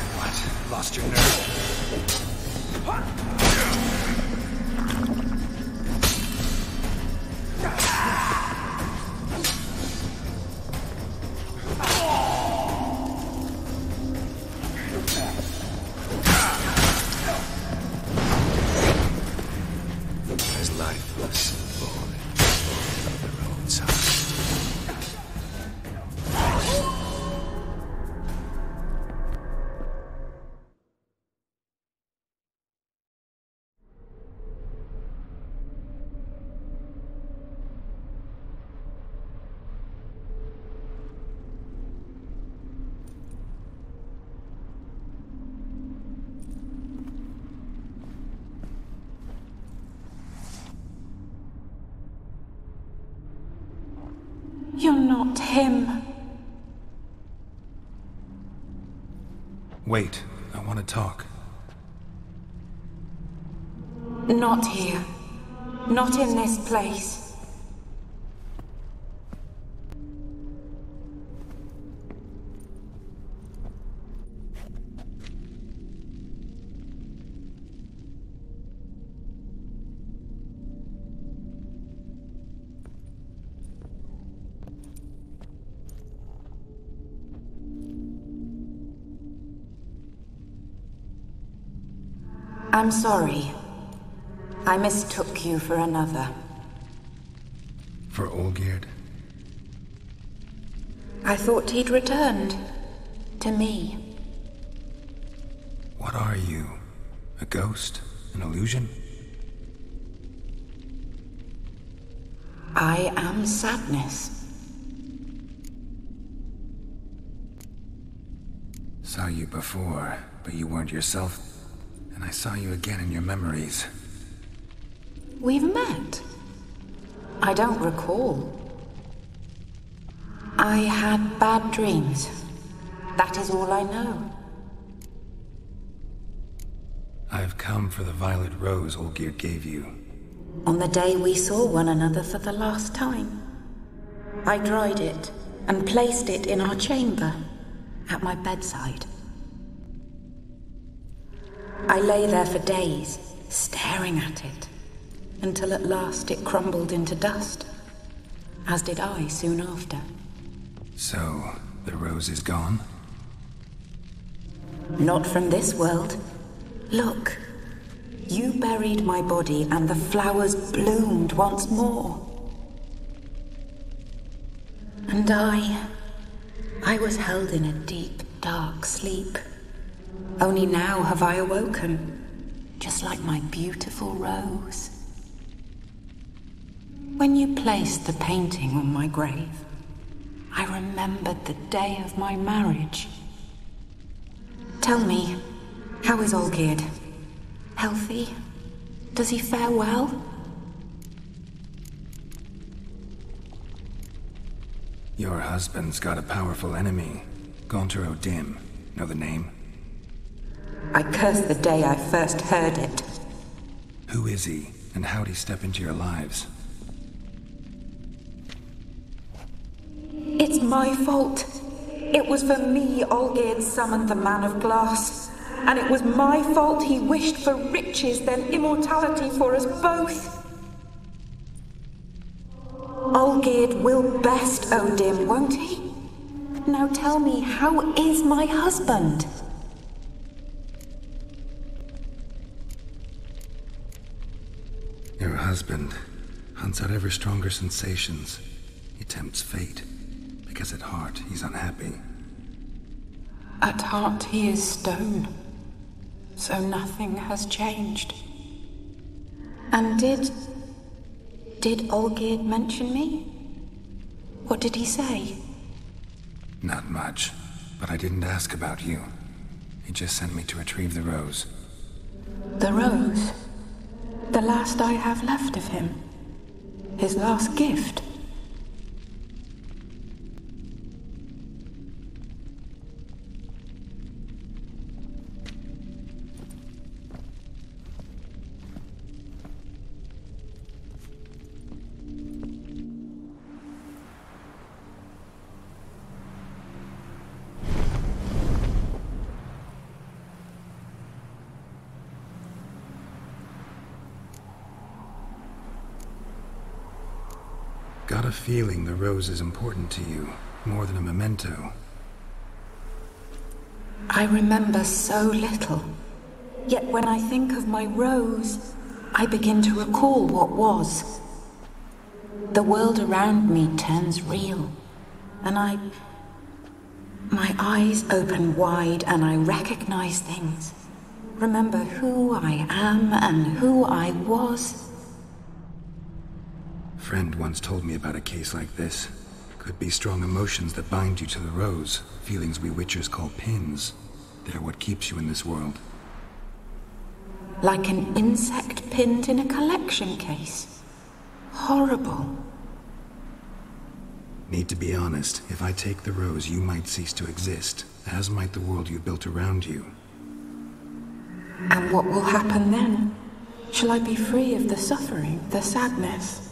What? Lost your nerve? As lifeless and boring, their own time. You're not him. Wait, I want to talk. Not here. Not in this place. I'm sorry. I mistook you for another. For Olgierd? I thought he'd returned. To me. What are you? A ghost? An illusion? I am sadness. Saw you before, but you weren't yourself. And I saw you again in your memories. We've met? I don't recall. I had bad dreams. That is all I know. I've come for the violet rose Olgierd gave you. On the day we saw one another for the last time, I dried it and placed it in our chamber, at my bedside. I lay there for days, staring at it, until at last it crumbled into dust, as did I soon after. So, the rose is gone? Not from this world. Look, you buried my body and the flowers bloomed once more. And I was held in a deep, dark sleep. Only now have I awoken, just like my beautiful rose. When you placed the painting on my grave, I remembered the day of my marriage. Tell me, how is Olgierd? Healthy? Does he fare well? Your husband's got a powerful enemy. Gaunter O'Dim. Know the name? I curse the day I first heard it. Who is he, and how'd he step into your lives? It's my fault. It was for me Olgierd summoned the Man of Glass. And it was my fault he wished for riches, then immortality for us both. Olgierd will best O'Dim, won't he? Now tell me, how is my husband? Your husband hunts out ever stronger sensations. He tempts fate, because at heart he's unhappy. At heart he is stone, so nothing has changed. And did Olgierd mention me? What did he say? Not much, but I didn't ask about you. He just sent me to retrieve the rose. The rose? The last I have left of him? His last gift? Got a feeling the rose is important to you, more than a memento. I remember so little. Yet when I think of my rose, I begin to recall what was. The world around me turns real, and my eyes open wide and I recognize things. Remember who I am and who I was. Friend once told me about a case like this. Could be strong emotions that bind you to the rose, feelings we witchers call pins. They're what keeps you in this world. Like an insect pinned in a collection case. Horrible. Need to be honest, if I take the rose, you might cease to exist, as might the world you built around you. And what will happen then? Shall I be free of the suffering, the sadness?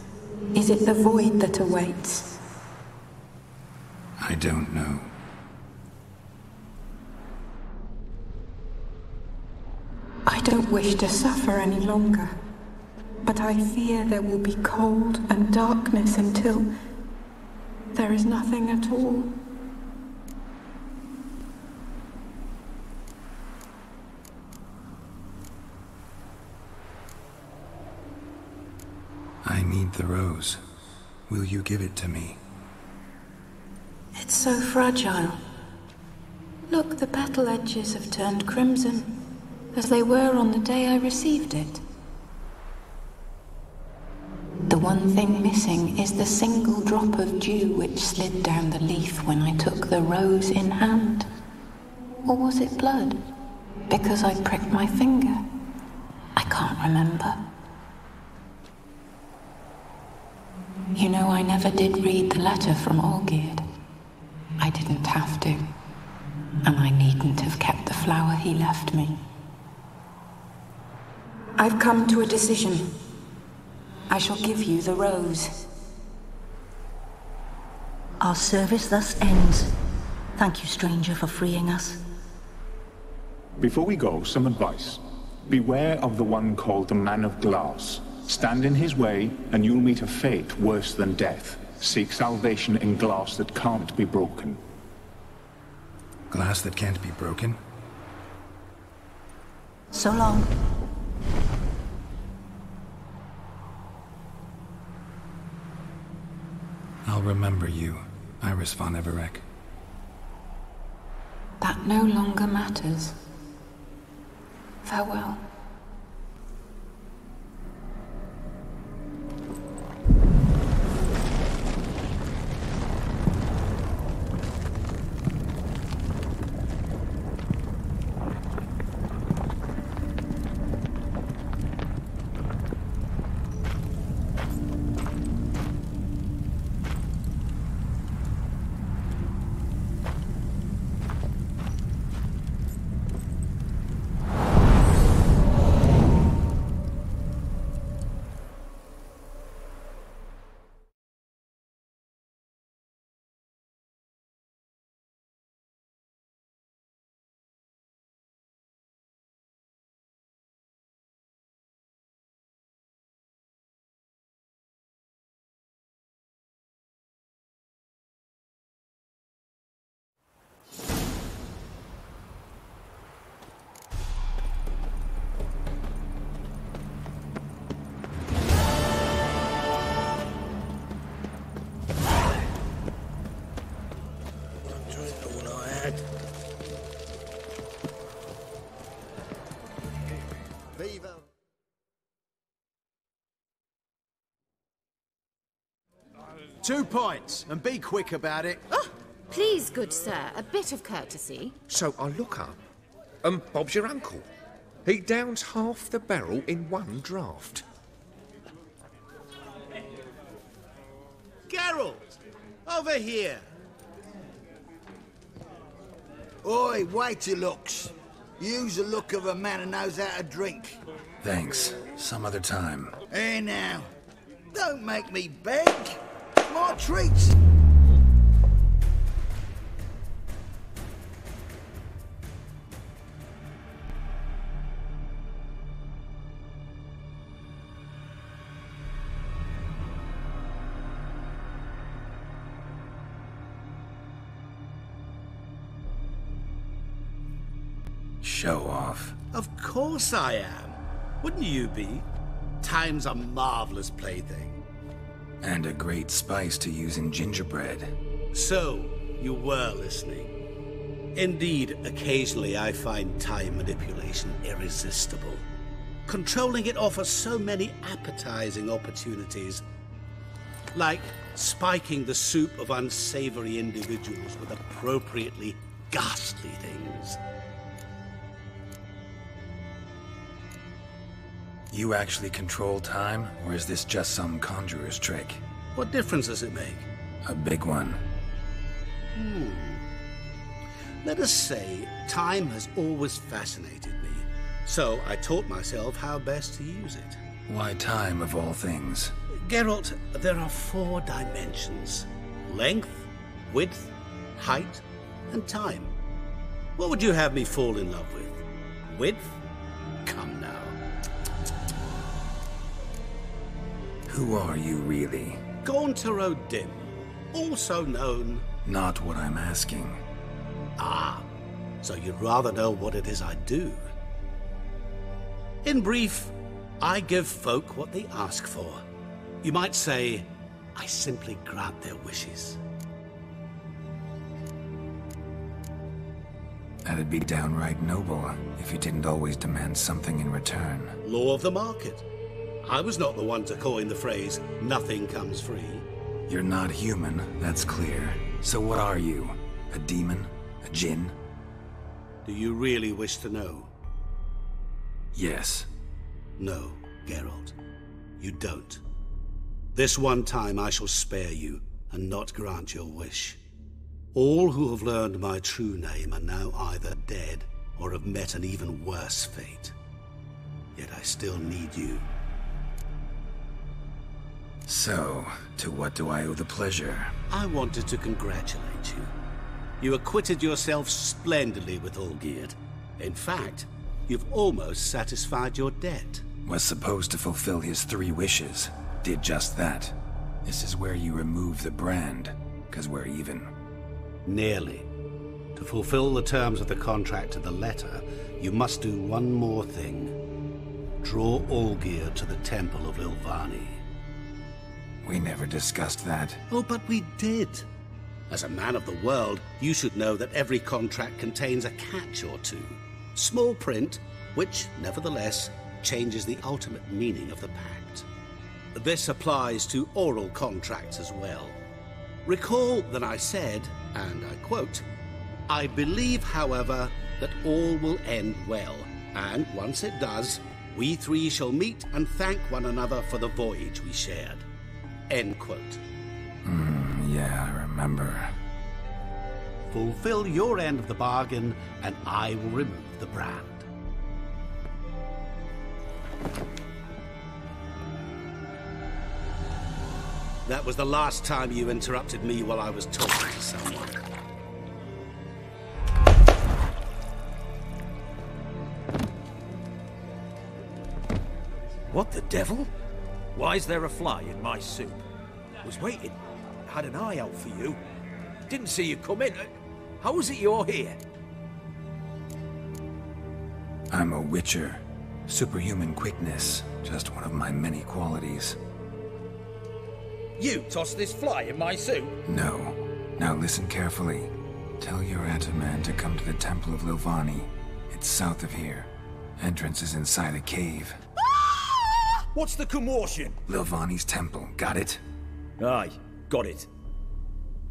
Is it the void that awaits? I don't know. I don't wish to suffer any longer, but I fear there will be cold and darkness until there is nothing at all. I need the rose. Will you give it to me? It's so fragile. Look, the petal edges have turned crimson, as they were on the day I received it. The one thing missing is the single drop of dew which slid down the leaf when I took the rose in hand. Or was it blood? Because I pricked my finger? I can't remember. You know, I never did read the letter from Olgierd. I didn't have to. And I needn't have kept the flower he left me. I've come to a decision. I shall give you the rose. Our service thus ends. Thank you, stranger, for freeing us. Before we go, some advice. Beware of the one called the Man of Glass. Stand in his way, and you'll meet a fate worse than death. Seek salvation in glass that can't be broken. Glass that can't be broken? So long. I'll remember you, Iris von Everec. That no longer matters. Farewell. Viva. Two points, and be quick about it. Oh, please, good sir, a bit of courtesy. So I look up, and Bob's your uncle. He downs half the barrel in one draught. Geralt, over here. Oi, wait your looks. Use the look of a man who knows how to drink. Thanks. Some other time. Here now. Don't make me beg. More treats. Show off. Of course I am. Wouldn't you be? Time's a marvelous plaything. And a great spice to use in gingerbread. So, you were listening. Indeed, occasionally I find time manipulation irresistible. Controlling it offers so many appetizing opportunities. Like spiking the soup of unsavory individuals with appropriately ghastly things. You actually control time, or is this just some conjurer's trick? What difference does it make? A big one. Let us say, time has always fascinated me, so I taught myself how best to use it. Why time, of all things? Geralt, there are 4 dimensions. Length, width, height, and time. What would you have me fall in love with? Width? Come now. Who are you, really? Gaunter O'Dim, also known... Not what I'm asking. Ah, so you'd rather know what it is I do. In brief, I give folk what they ask for. You might say, I simply grant their wishes. That'd be downright noble if you didn't always demand something in return. Law of the market. I was not the one to coin the phrase, nothing comes free. You're not human, that's clear. So what are you? A demon? A djinn? Do you really wish to know? Yes. No, Geralt. You don't. This one time I shall spare you, and not grant your wish. All who have learned my true name are now either dead, or have met an even worse fate. Yet I still need you. So, to what do I owe the pleasure? I wanted to congratulate you. You acquitted yourself splendidly with Olgierd. In fact, you've almost satisfied your debt. Was supposed to fulfill his 3 wishes. Did just that. This is where you remove the brand, 'cause we're even. Nearly. To fulfill the terms of the contract to the letter, you must do one more thing. Draw Olgierd to the Temple of Lilvani. We never discussed that. Oh, but we did. As a man of the world, you should know that every contract contains a catch or two. Small print, which, nevertheless, changes the ultimate meaning of the pact. This applies to oral contracts as well. Recall that I said, and I quote, I believe, however, that all will end well, and once it does, we 3 shall meet and thank one another for the voyage we shared. End quote. Yeah, I remember. Fulfill your end of the bargain, and I will remove the brand. That was the last time you interrupted me while I was talking to someone. What the devil? Why is there a fly in my soup? Was waiting. Had an eye out for you. Didn't see you come in. How is it you're here? I'm a witcher. Superhuman quickness. Just one of my many qualities. You tossed this fly in my soup? No. Now listen carefully. Tell your Ataman to come to the Temple of Lilvani. It's south of here. Entrance is inside a cave. What's the commotion? Lilvani's temple, got it? Aye, got it.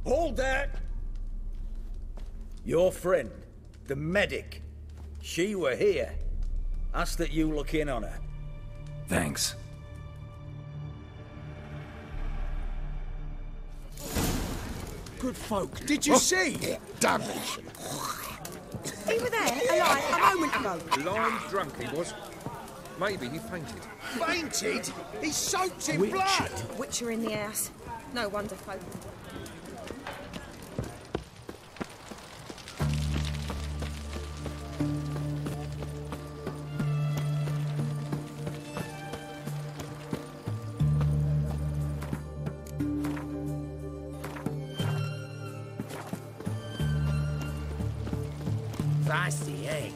Hold there! Your friend, the medic. She were here. Asked that you look in on her. Thanks. Good folk. Did you see? Damnation. He were there, alive, a moment ago. Blind drunk he was. Maybe he fainted. Fainted? He's soaked in blood! Witcher in the house. No wonder folk. Feisty, eh?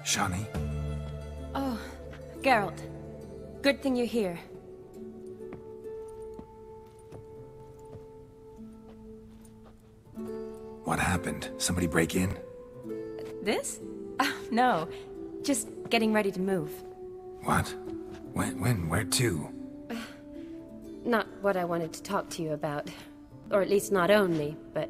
Shani? Oh, Geralt. Good thing you're here. What happened? Somebody break in? This? No. Just getting ready to move. What? When? Where to? Not what I wanted to talk to you about. Or at least not only, but...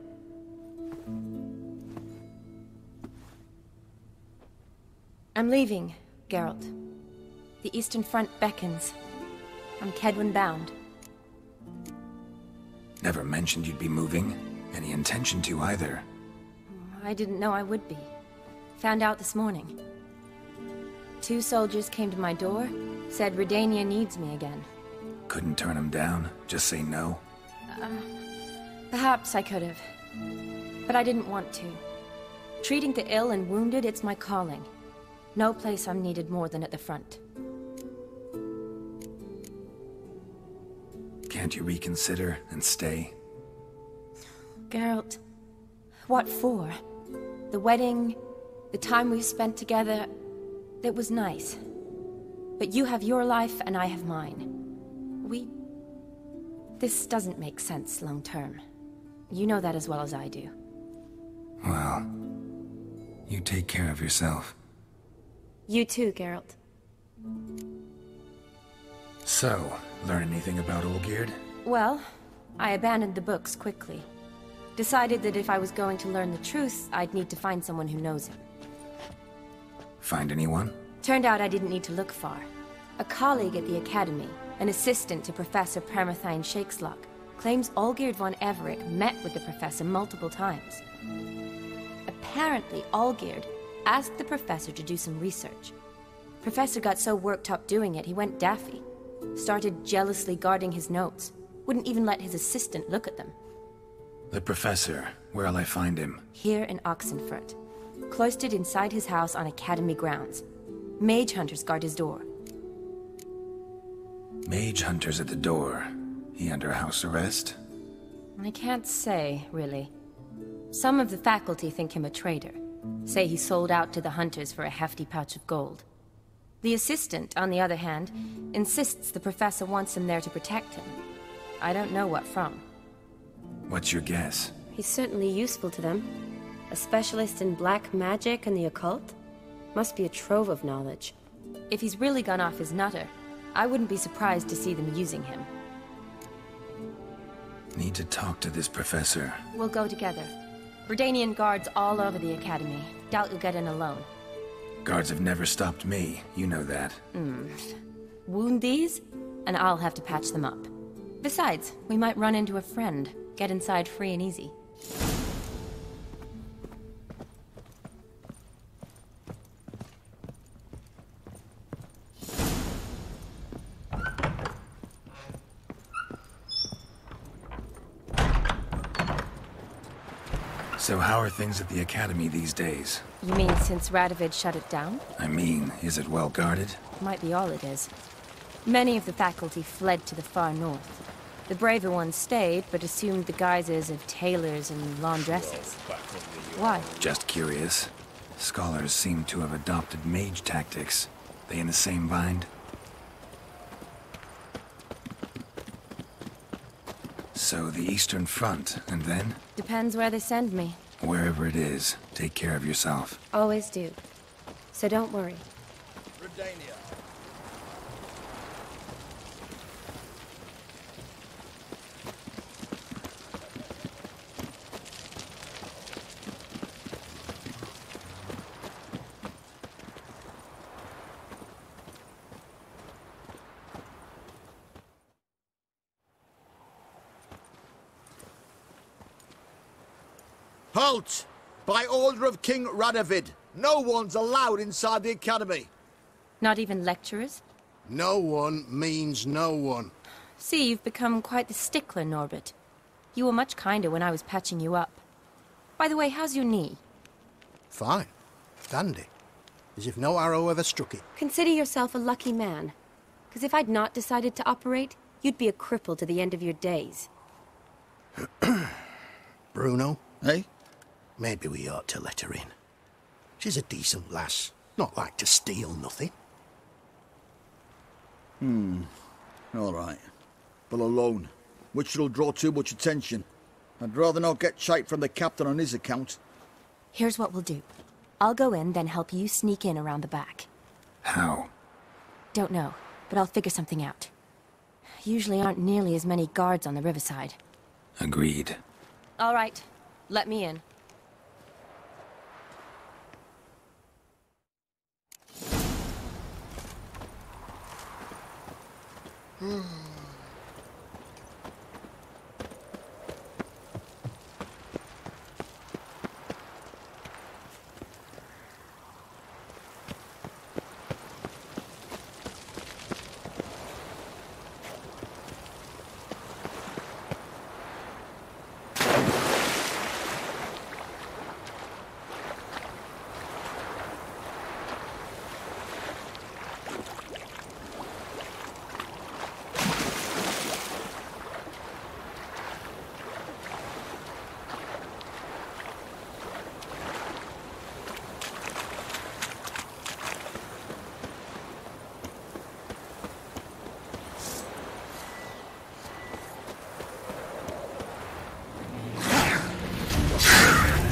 I'm leaving, Geralt. The Eastern Front beckons. I'm Kedwin bound. Never mentioned you'd be moving. Any intention to either. I didn't know I would be. Found out this morning. 2 soldiers came to my door, said Redania needs me again. Couldn't turn him down? Just say no? Perhaps I could have. But I didn't want to. Treating the ill and wounded, it's my calling. No place I'm needed more than at the front. Can't you reconsider and stay? Geralt, what for? The wedding, the time we've spent together, it was nice. But you have your life and I have mine. This doesn't make sense long term. You know that as well as I do. Well, you take care of yourself. You too, Geralt. So, learn anything about Olgierd? Well, I abandoned the books quickly. Decided that if I was going to learn the truth, I'd need to find someone who knows him. Find anyone? Turned out I didn't need to look far. A colleague at the Academy, an assistant to Professor Permathine Shakeslock, claims Olgierd von Everec met with the professor multiple times. Apparently, Olgierd asked the professor to do some research. Professor got so worked up doing it, he went daffy. Started jealously guarding his notes. Wouldn't even let his assistant look at them. The professor, where'll I find him? Here in Oxenfurt. Cloistered inside his house on Academy grounds. Mage hunters guard his door. Mage hunters at the door. He under house arrest? I can't say, really. Some of the faculty think him a traitor. Say he sold out to the hunters for a hefty pouch of gold. The assistant, on the other hand, insists the professor wants him there to protect him. I don't know what from. What's your guess? He's certainly useful to them. A specialist in black magic and the occult? Must be a trove of knowledge. If he's really gone off his nutter, I wouldn't be surprised to see them using him. Need to talk to this professor. We'll go together. Redanian guards all over the Academy. Doubt you'll get in alone. Guards have never stopped me, you know that. Wound these, and I'll have to patch them up. Besides, we might run into a friend. Get inside free and easy. So how are things at the Academy these days? You mean since Radovid shut it down? I mean, is it well guarded? Might be all it is. Many of the faculty fled to the far north. The braver ones stayed, but assumed the guises of tailors and laundresses. Why? Just curious. Scholars seem to have adopted mage tactics. They in the same bind? So the Eastern Front, and then? Depends where they send me. Wherever it is, take care of yourself. Always do. So don't worry. Redania. Halt! By order of King Radovid, no one's allowed inside the academy. Not even lecturers? No one means no one. See, you've become quite the stickler, Norbert. You were much kinder when I was patching you up. By the way, how's your knee? Fine. Dandy. As if no arrow ever struck it. Consider yourself a lucky man. Because if I'd not decided to operate, you'd be a cripple to the end of your days. Bruno? Eh? Maybe we ought to let her in. She's a decent lass. Not like to steal nothing. All right. But alone, which will draw too much attention. I'd rather not get shite from the captain on his account. Here's what we'll do. I'll go in, then help you sneak in around the back. How? Don't know, but I'll figure something out. Usually aren't nearly as many guards on the riverside. Agreed. All right. Let me in.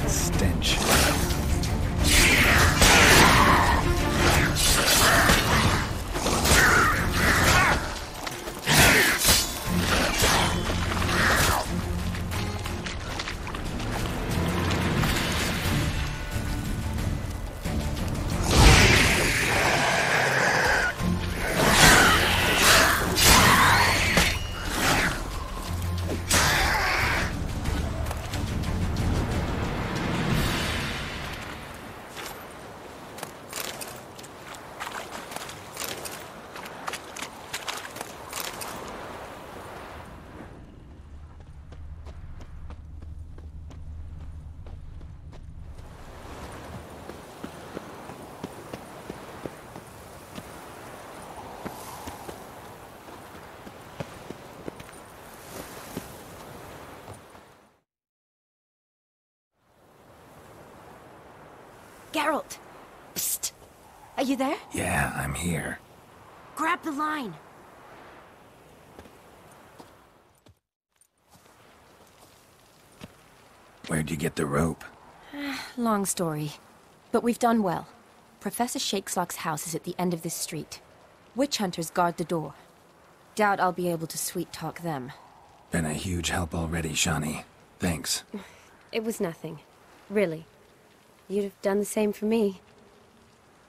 Stench. Geralt! Psst! Are you there? Yeah, I'm here. Grab the line! Where'd you get the rope? Long story. But we've done well. Professor Shakeslock's house is at the end of this street. Witch hunters guard the door. Doubt I'll be able to sweet-talk them. Been a huge help already, Shani. Thanks. It was nothing. Really. You'd have done the same for me.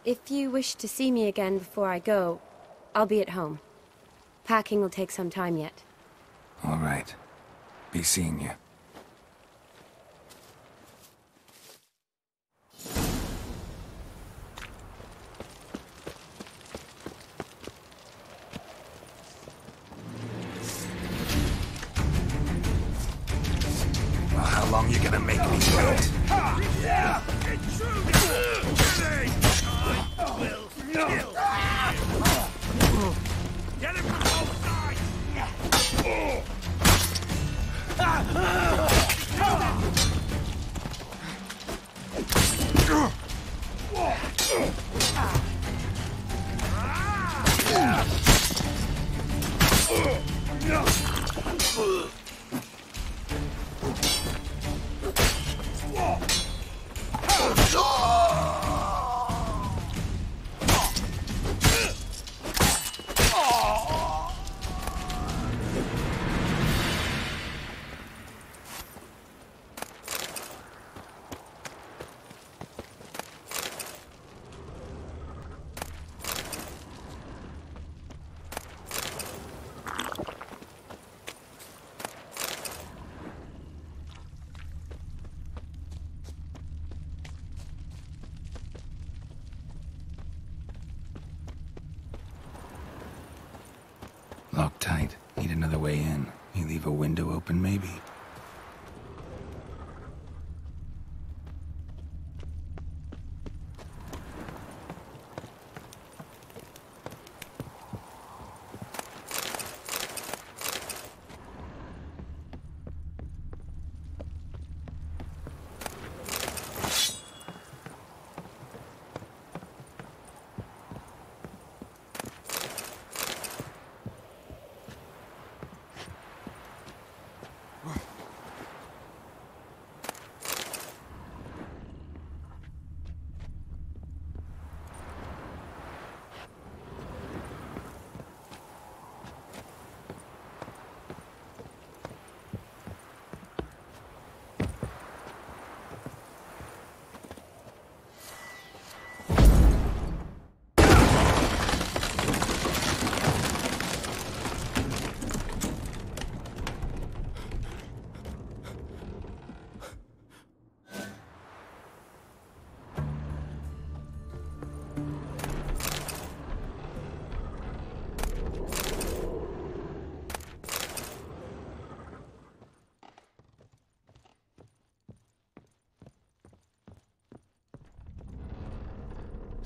If you wish to see me again before I go, I'll be at home. Packing will take some time yet. All right. Be seeing you. Well, how long you gonna make me wait? Get him from both sides! another way in. You leave a window open, maybe?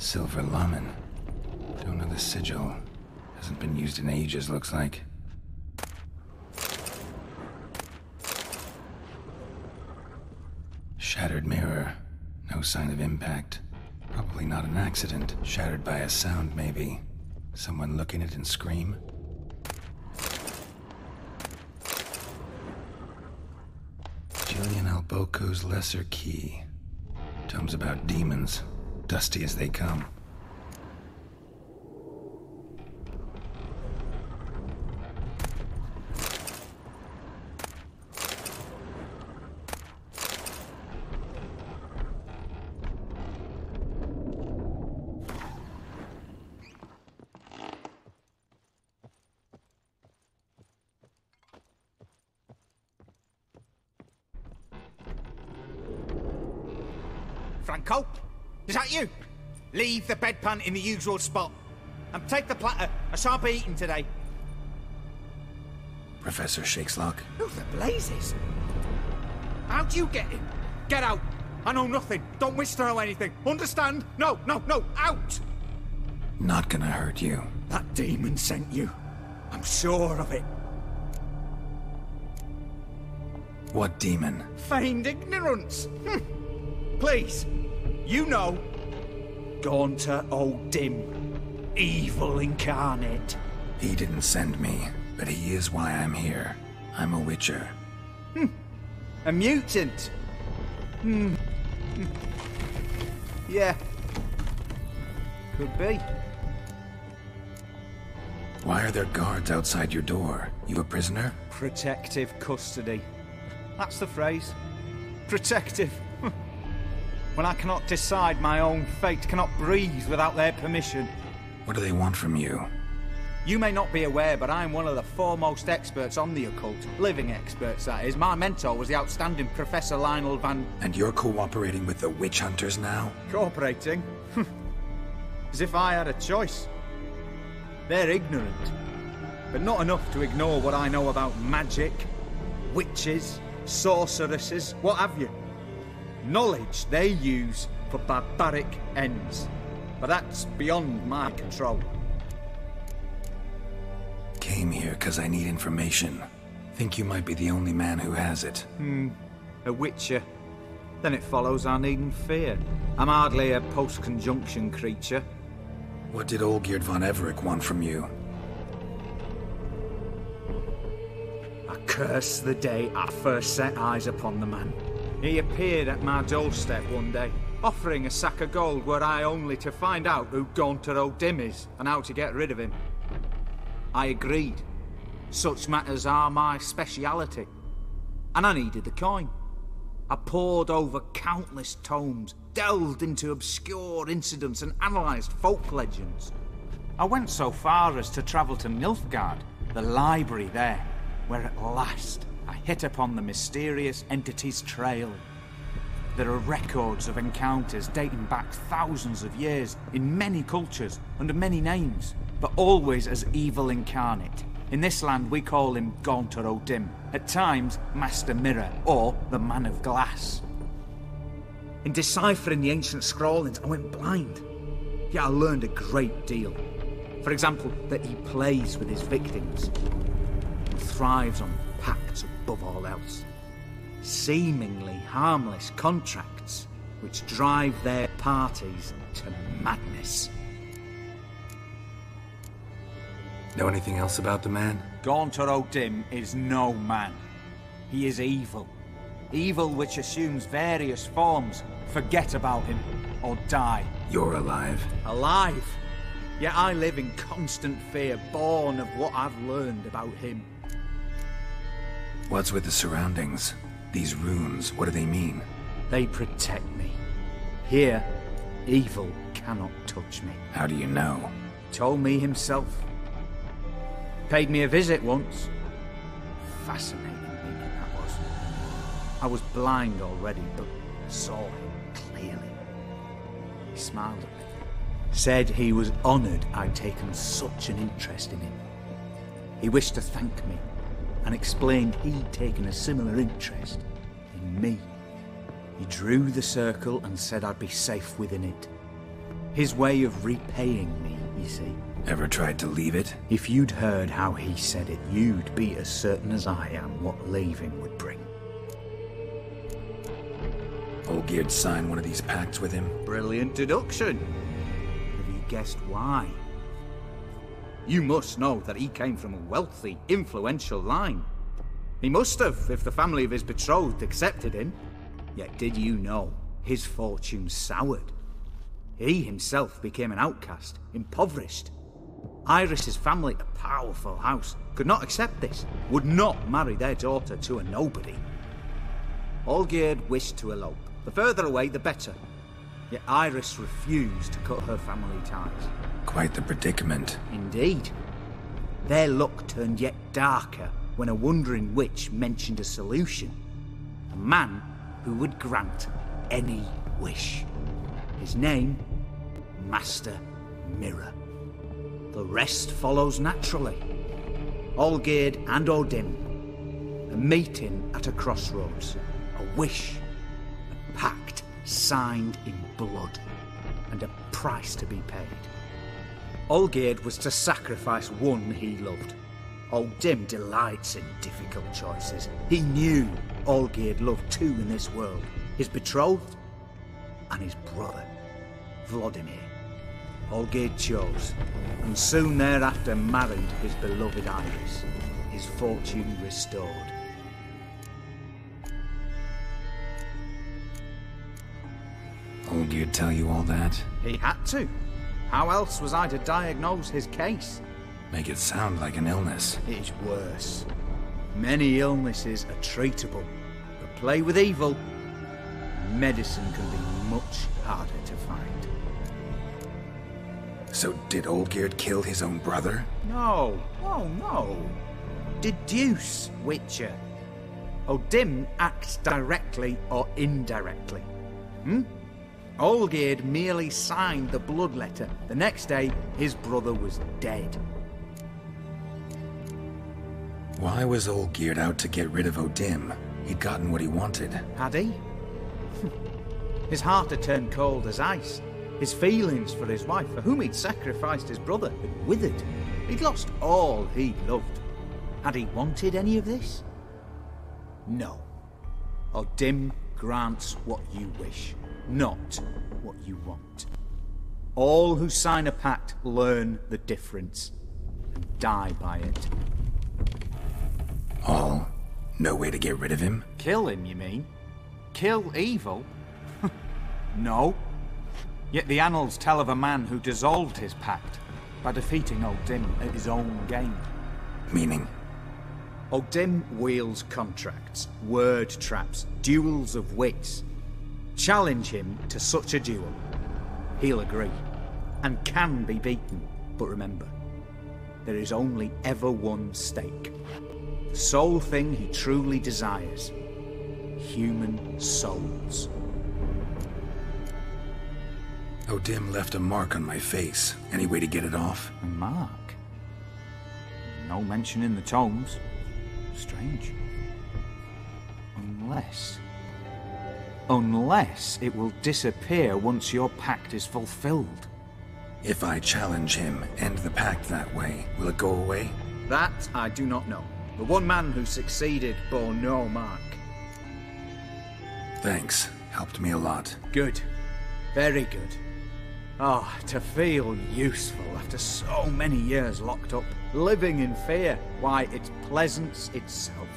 Silver Lamen. Don't know the sigil. Hasn't been used in ages, looks like. Shattered mirror. No sign of impact. Probably not an accident. Shattered by a sound, maybe. Someone look in it and scream? Jillian Alboco's Lesser Key. Tomes about demons. Dusty as they come. Franco? Is that you? Leave the bedpan in the usual spot. And take the platter. I shan't be eating today. Professor Shakeslock? Who the blazes? How'd you get in? Get out. I know nothing. Don't wish to know anything. Understand? No, no, no. Out! Not gonna hurt you. That demon sent you. I'm sure of it. What demon? Feigned ignorance. Please. You know. Gaunter O'Dim. Evil incarnate. He didn't send me, but he is why I'm here. I'm a witcher. A mutant. Yeah. Could be. Why are there guards outside your door? You a prisoner? Protective custody. That's the phrase. Protective. When I cannot decide my own fate, cannot breathe without their permission. What do they want from you? You may not be aware, but I'm one of the foremost experts on the occult. Living experts, that is. My mentor was the outstanding Professor Lionel Van... And you're cooperating with the witch hunters now? Cooperating? As if I had a choice. They're ignorant, but not enough to ignore what I know about magic, witches, sorceresses, what have you. Knowledge they use for barbaric ends. But that's beyond my control. Came here because I need information. Think you might be the only man who has it. A witcher. Then it follows I needn't fear. I'm hardly a post-conjunction creature. What did Olgierd von Everec want from you? I curse the day I first set eyes upon the man. He appeared at my doorstep one day, offering a sack of gold were I only to find out who Gaunter O'Dim is and how to get rid of him. I agreed. Such matters are my speciality. And I needed the coin. I pored over countless tomes, delved into obscure incidents and analysed folk legends. I went so far as to travel to Nilfgaard, the library there, where at last I hit upon the mysterious entity's trail. There are records of encounters dating back thousands of years in many cultures, under many names, but always as evil incarnate. In this land, we call him Gaunter O'Dim, at times Master Mirror, or the Man of Glass. In deciphering the ancient scrawlings, I went blind. Yet I learned a great deal. For example, that he plays with his victims and thrives on pacts above all else. Seemingly harmless contracts which drive their parties to madness. Know anything else about the man? Gaunter O'Dim is no man. He is evil. Evil which assumes various forms. Forget about him, or die. You're alive. Alive? Yet I live in constant fear, born of what I've learned about him. What's with the surroundings? These runes, what do they mean? They protect me. Here, evil cannot touch me. How do you know? Told me himself. Paid me a visit once. Fascinating meeting that was. I was blind already, but saw him clearly. He smiled at me. Said he was honoured I'd taken such an interest in him. He wished to thank me, and explained he'd taken a similar interest in me. He drew the circle and said I'd be safe within it. His way of repaying me, you see. Ever tried to leave it? If you'd heard how he said it, you'd be as certain as I am what leaving would bring. Olgierd signed one of these pacts with him? Brilliant deduction. Have you guessed why? You must know that he came from a wealthy, influential line. He must have, if the family of his betrothed accepted him. Yet did you know his fortune soured? He himself became an outcast, impoverished. Iris's family, a powerful house, could not accept this, would not marry their daughter to a nobody. Olgierd wished to elope. The further away, the better. Yet Iris refused to cut her family ties. Quite the predicament. Indeed. Their luck turned yet darker when a wandering witch mentioned a solution. A man who would grant any wish. His name, Master Mirror. The rest follows naturally. Olgierd and O'Dim. A meeting at a crossroads. A wish. A pact signed in blood. And a price to be paid. Olgierd was to sacrifice one he loved. O'Dim delights in difficult choices. He knew Olgierd loved two in this world. His betrothed and his brother, Vladimir. Olgierd chose, and soon thereafter married his beloved Iris, his fortune restored. Olgierd tell you all that? He had to. How else was I to diagnose his case? Make it sound like an illness. It's worse. Many illnesses are treatable, but play with evil, medicine can be much harder to find. So did Olgierd kill his own brother? No. Oh, no. Deduce, Witcher. O'Dim acts directly or indirectly. Olgierd merely signed the blood letter. The next day, his brother was dead. Why was Olgierd out to get rid of O'Dim? He'd gotten what he wanted. Had he? His heart had turned cold as ice. His feelings for his wife, for whom he'd sacrificed his brother, had withered. He'd lost all he loved. Had he wanted any of this? No. O'Dim grants what you wish, not what you want. All who sign a pact learn the difference and die by it. All? No way to get rid of him? Kill him, you mean? Kill evil? No. Yet the annals tell of a man who dissolved his pact by defeating O'Dim at his own game. Meaning? O'Dim wields contracts, word traps, duels of wits. Challenge him to such a duel. He'll agree, and can be beaten. But remember, there is only ever one stake. The sole thing he truly desires. Human souls. O'Dim left a mark on my face. Any way to get it off? A mark? No mention in the tomes. Strange. Unless it will disappear once your pact is fulfilled. If I challenge him, end the pact that way, will it go away? That I do not know. The one man who succeeded bore no mark. Thanks. Helped me a lot. Good. Very good. Ah, to feel useful after so many years locked up, living in fear. Why, it's pleasance itself.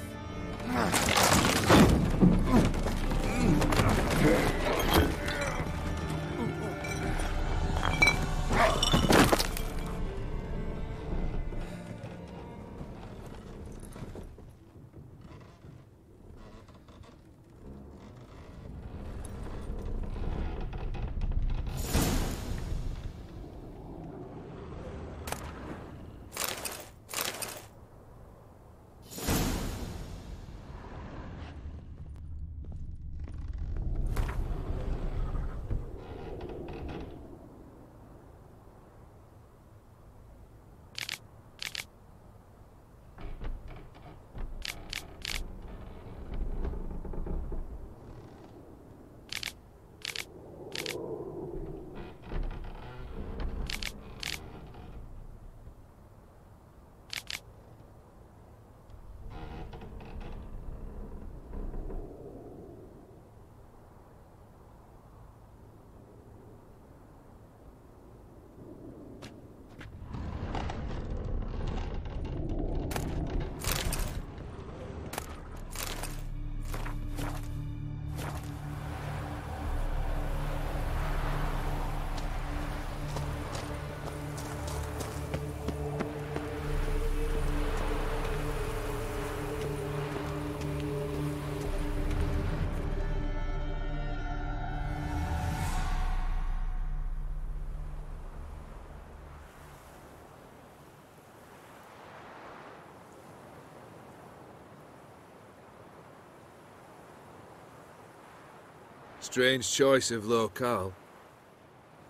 Strange choice of locale.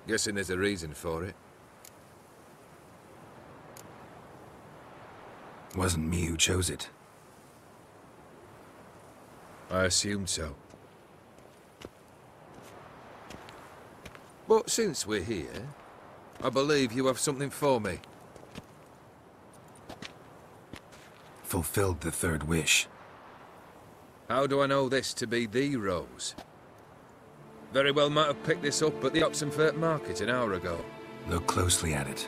Guessing there's a reason for it. Wasn't me who chose it. I assumed so. But since we're here, I believe you have something for me. Fulfilled the third wish. How do I know this to be the rose? Very well might have picked this up at the Oxenfurt market an hour ago. Look closely at it.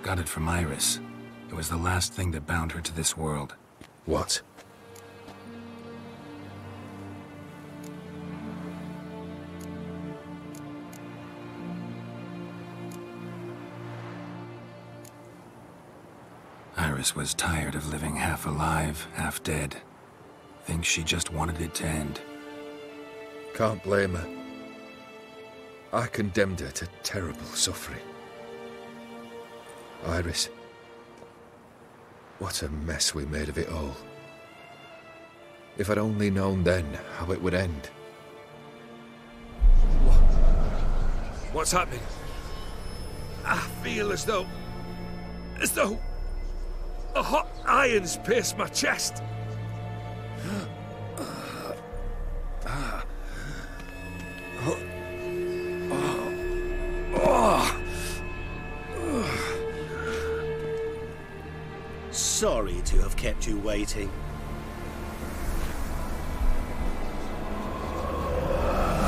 Got it from Iris. It was the last thing that bound her to this world. What? Iris was tired of living half alive, half dead. Thinks she just wanted it to end. Can't blame her. I condemned her to terrible suffering. Iris. What a mess we made of it all. If I'd only known then how it would end. What's happening? I feel as though a hot iron's pierced my chest. Sorry to have kept you waiting.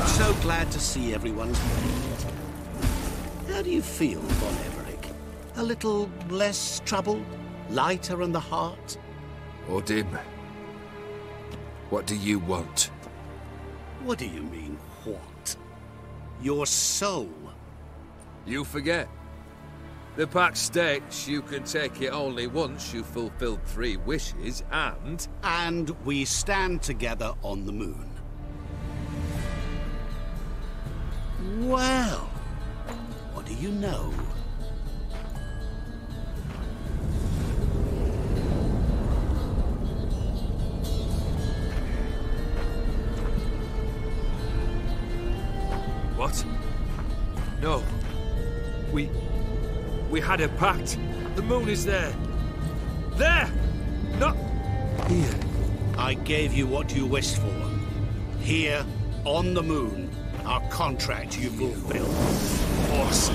So glad to see everyone's made. How do you feel, Von Everett? A little less troubled? Lighter in the heart? Odim, what do you want? What do you mean, what? Your soul. You forget. The pact states you can take it only once you've fulfilled 3 wishes, and... And we stand together on the moon. Well, what do you know? What? No. We had a pact. The moon is there. There! Not here. I gave you what you wished for. Here, on the moon, our contract you fulfilled. Boss,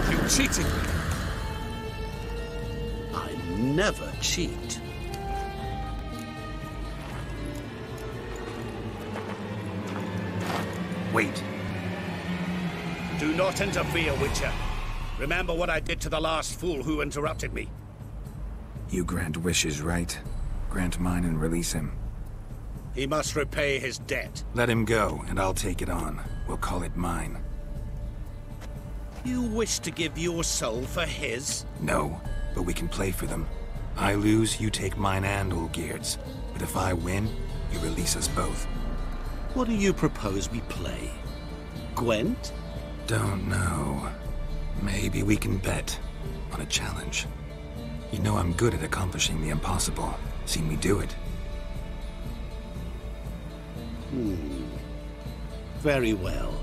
you cheated me. I never cheat. Wait. Do not interfere, Witcher. Remember what I did to the last fool who interrupted me. You grant wishes, right? Grant mine and release him. He must repay his debt. Let him go, and I'll take it on. We'll call it mine. You wish to give your soul for his? No, but we can play for them. I lose, you take mine and Olgierd's. But if I win, you release us both. What do you propose we play? Gwent? Don't know. Maybe we can bet on a challenge. You know I'm good at accomplishing the impossible. See me do it. Very well.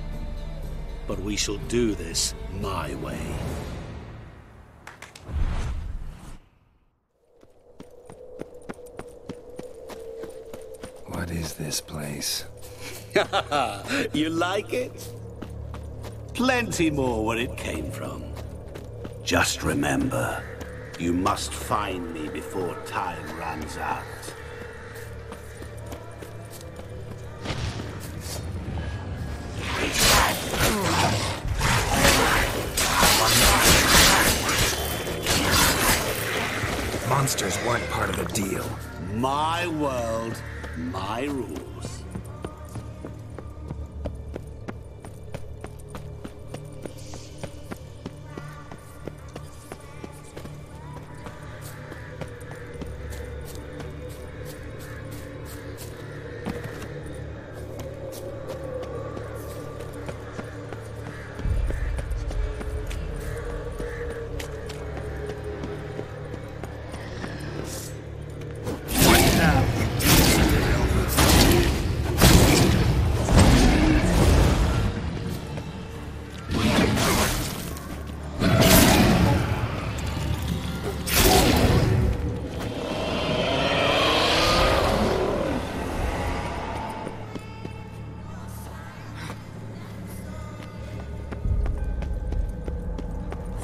But we shall do this my way. What is this place? You like it? Plenty more where it came from. Just remember, you must find me before time runs out. Monsters weren't part of the deal. My world, my rules.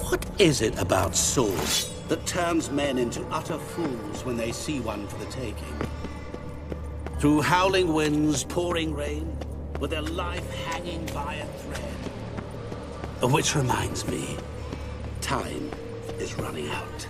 What is it about swords that turns men into utter fools when they see one for the taking? Through howling winds, pouring rain, with their life hanging by a thread. Which reminds me, time is running out.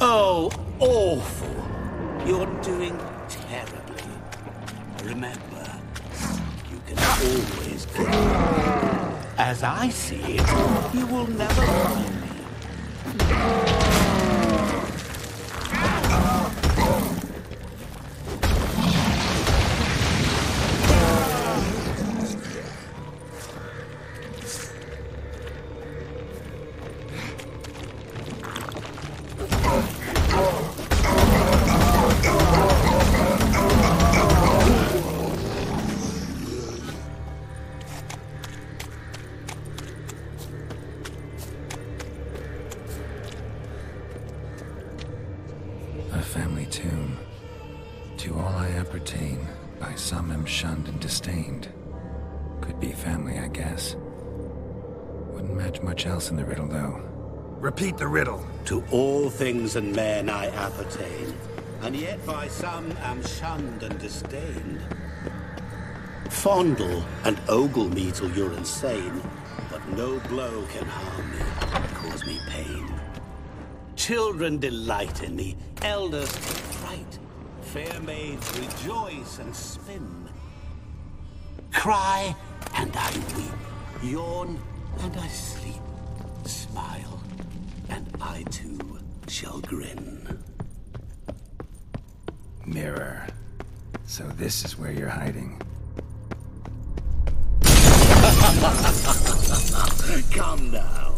Oh, awful. You're doing terribly. Remember, you can always get me. As I see it, you will never find me. Family tomb. To all I appertain, by some am shunned and disdained. Could be family, I guess. Wouldn't match much else in the riddle, though. Repeat the riddle. To all things and men I appertain, and yet by some am shunned and disdained. Fondle and ogle me till you're insane, but no blow can harm me, cause me pain. Children delight in me, elders take fright, fair maids rejoice and spin. Cry, and I weep, yawn, and I sleep, smile, and I too shall grin. Mirror. So this is where you're hiding. Come now.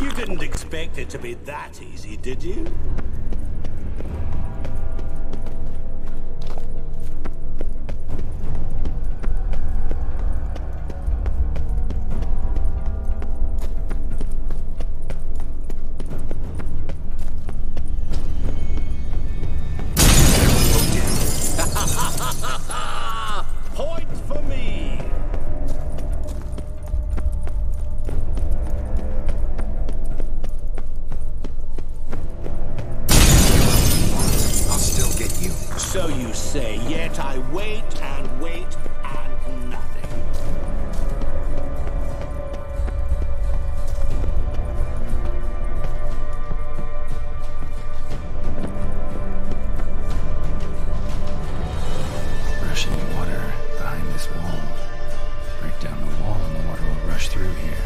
You didn't expect it to be that easy, did you? Point for me! I'll still get you. So you say, yet I wait and wait and nothing. Rushing water behind this wall. Break down the wall and the water will rush through here.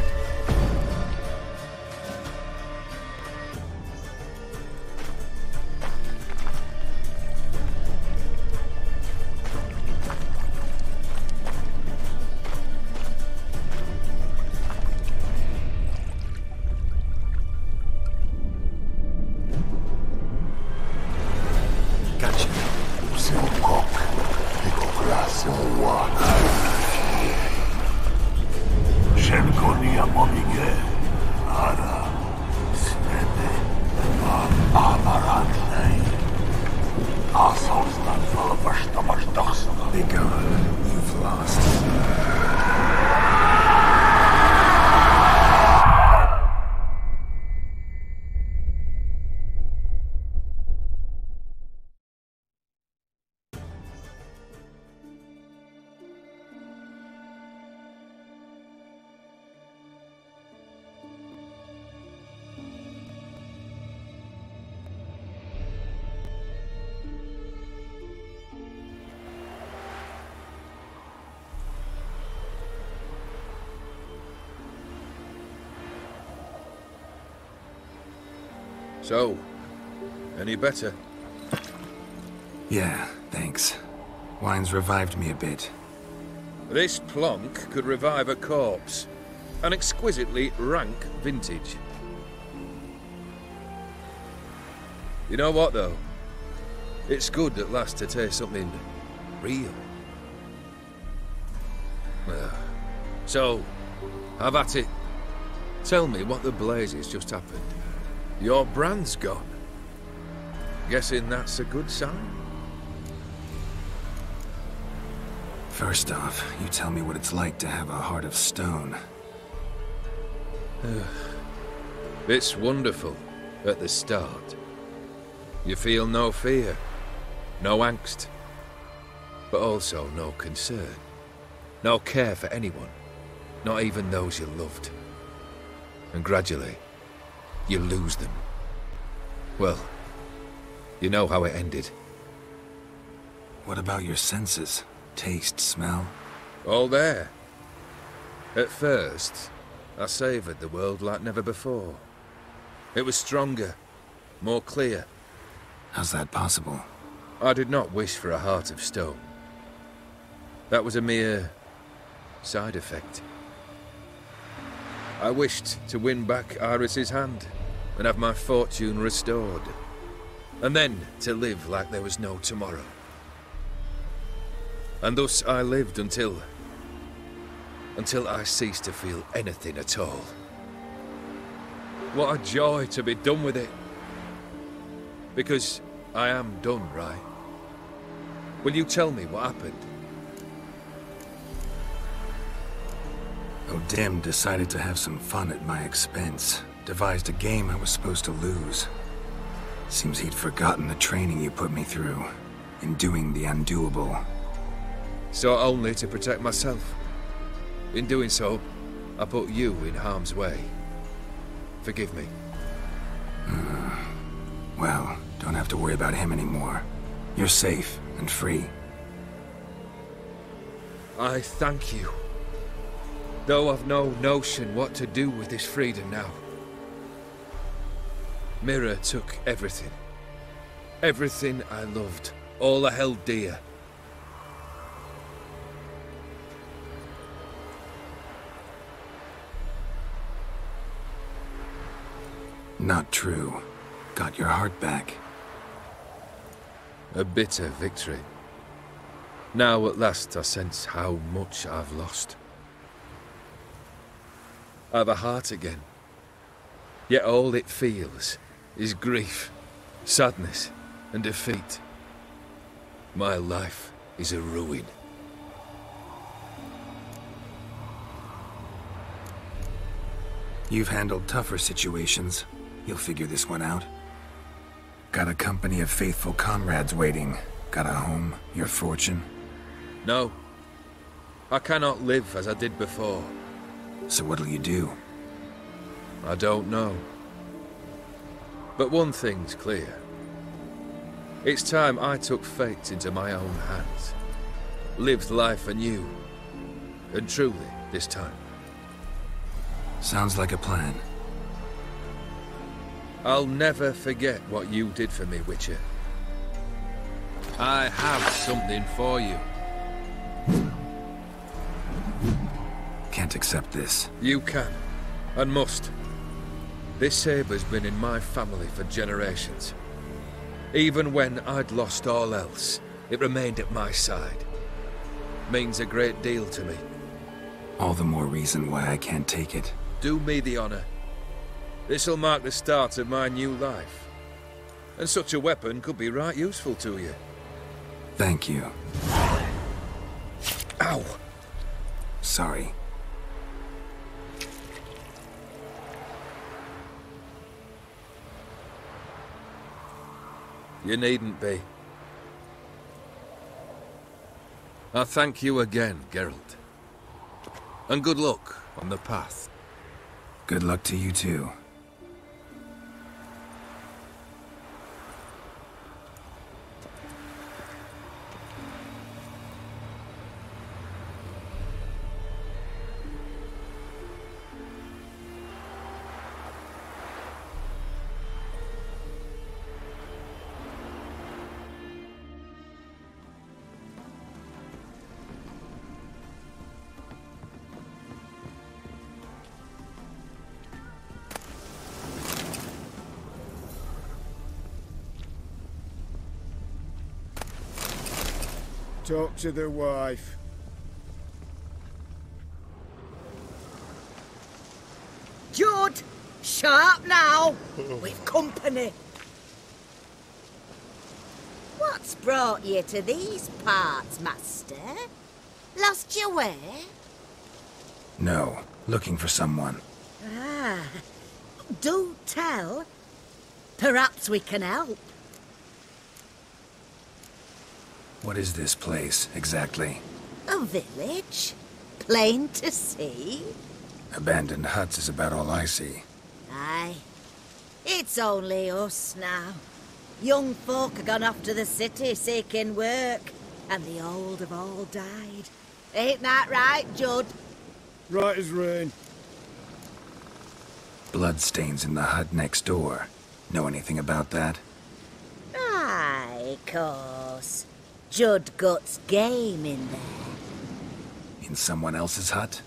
Gotcha. Be gone. You've lost. So, any better? Yeah, thanks. Wine's revived me a bit. This plonk could revive a corpse. An exquisitely rank vintage. You know what, though? It's good at last to taste something real. So, have at it. Tell me what the blazes just happened. Your brand's gone. Guessing that's a good sign? First off, you tell me what it's like to have a heart of stone. It's wonderful at the start. You feel no fear, no angst, but also no concern, no care for anyone, not even those you loved. And gradually, you lose them. Well, you know how it ended. What about your senses? Taste, smell? All there. At first, I savoured the world like never before. It was stronger, more clear. How's that possible? I did not wish for a heart of stone. That was a mere side effect. I wished to win back Iris's hand and have my fortune restored. And then to live like there was no tomorrow. And thus I lived until I ceased to feel anything at all. What a joy to be done with it. Because I am done, right? Will you tell me what happened? O'Dim decided to have some fun at my expense. Devised a game I was supposed to lose. Seems he'd forgotten the training you put me through. In doing the undoable. So only to protect myself. In doing so, I put you in harm's way. Forgive me. Well, don't have to worry about him anymore. You're safe and free. I thank you. Though I've no notion what to do with this freedom now. Mirror took everything. Everything I loved, all I held dear. Not true. Got your heart back. A bitter victory. Now at last I sense how much I've lost. I've a heart again. Yet all it feels is grief, sadness, and defeat. My life is a ruin. You've handled tougher situations. You'll figure this one out. Got a company of faithful comrades waiting. Got a home, your fortune. No. I cannot live as I did before. So what'll you do? I don't know. But one thing's clear. It's time I took fate into my own hands. Lived life anew. And truly, this time. Sounds like a plan. I'll never forget what you did for me, Witcher. I have something for you. Can't accept this. You can, and must. This sabre's been in my family for generations. Even when I'd lost all else, it remained at my side. Means a great deal to me. All the more reason why I can't take it. Do me the honor. This'll mark the start of my new life. And such a weapon could be right useful to you. Thank you. Ow! Sorry. You needn't be. I thank you again, Geralt. And good luck on the path. Good luck to you too. Talk to the wife. Jude! Shut up now! We've company. What's brought you to these parts, master? Lost your way? No. Looking for someone. Ah. Do tell. Perhaps we can help. What is this place, exactly? A village? Plain to see? Abandoned huts is about all I see. Aye. It's only us now. Young folk have gone off to the city seeking work, and the old have all died. Ain't that right, Judd? Right as rain. Bloodstains in the hut next door. Know anything about that? Aye, course. Judd guts game in there. In someone else's hut?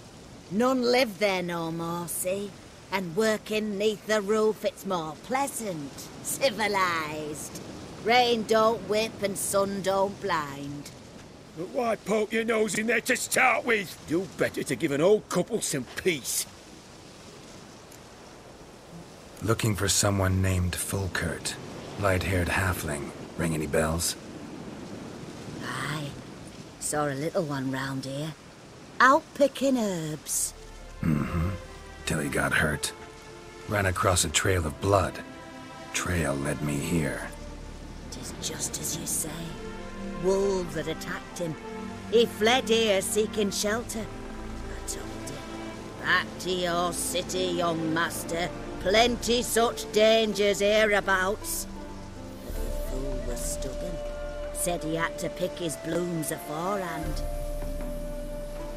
None live there no more, see? And working neath the roof, it's more pleasant, civilized. Rain don't whip and sun don't blind. But why poke your nose in there to start with? Do better to give an old couple some peace. Looking for someone named Fulkert. Light-haired halfling. Ring any bells? Aye. Saw a little one round here. Out picking herbs. Mm-hmm. Till he got hurt. Ran across a trail of blood. Trail led me here. 'Tis just as you say. Wolves had attacked him. He fled here seeking shelter. I told him, back to your city, young master. Plenty such dangers hereabouts. But the fool was stubborn. Said he had to pick his blooms aforehand.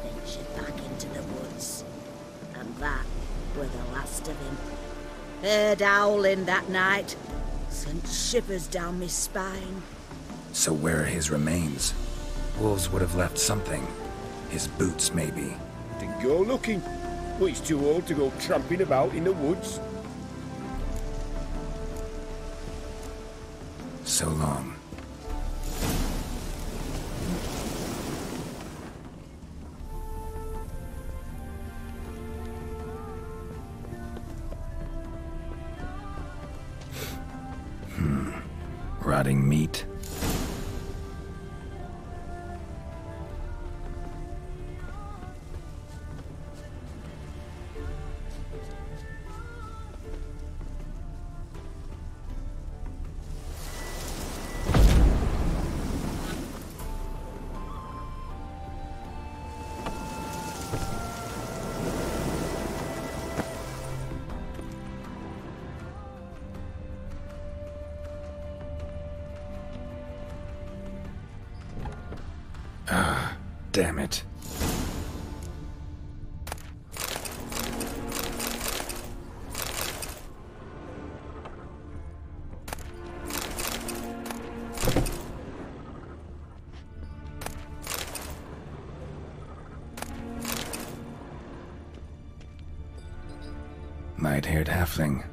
Ventured back into the woods. And that were the last of him. Heard howling that night. Sent shivers down my spine. So where are his remains? Wolves would have left something. His boots, maybe. Then go looking. But he's too old to go tramping about in the woods. So long. Rotting meat. Damn it. Light-haired halfling.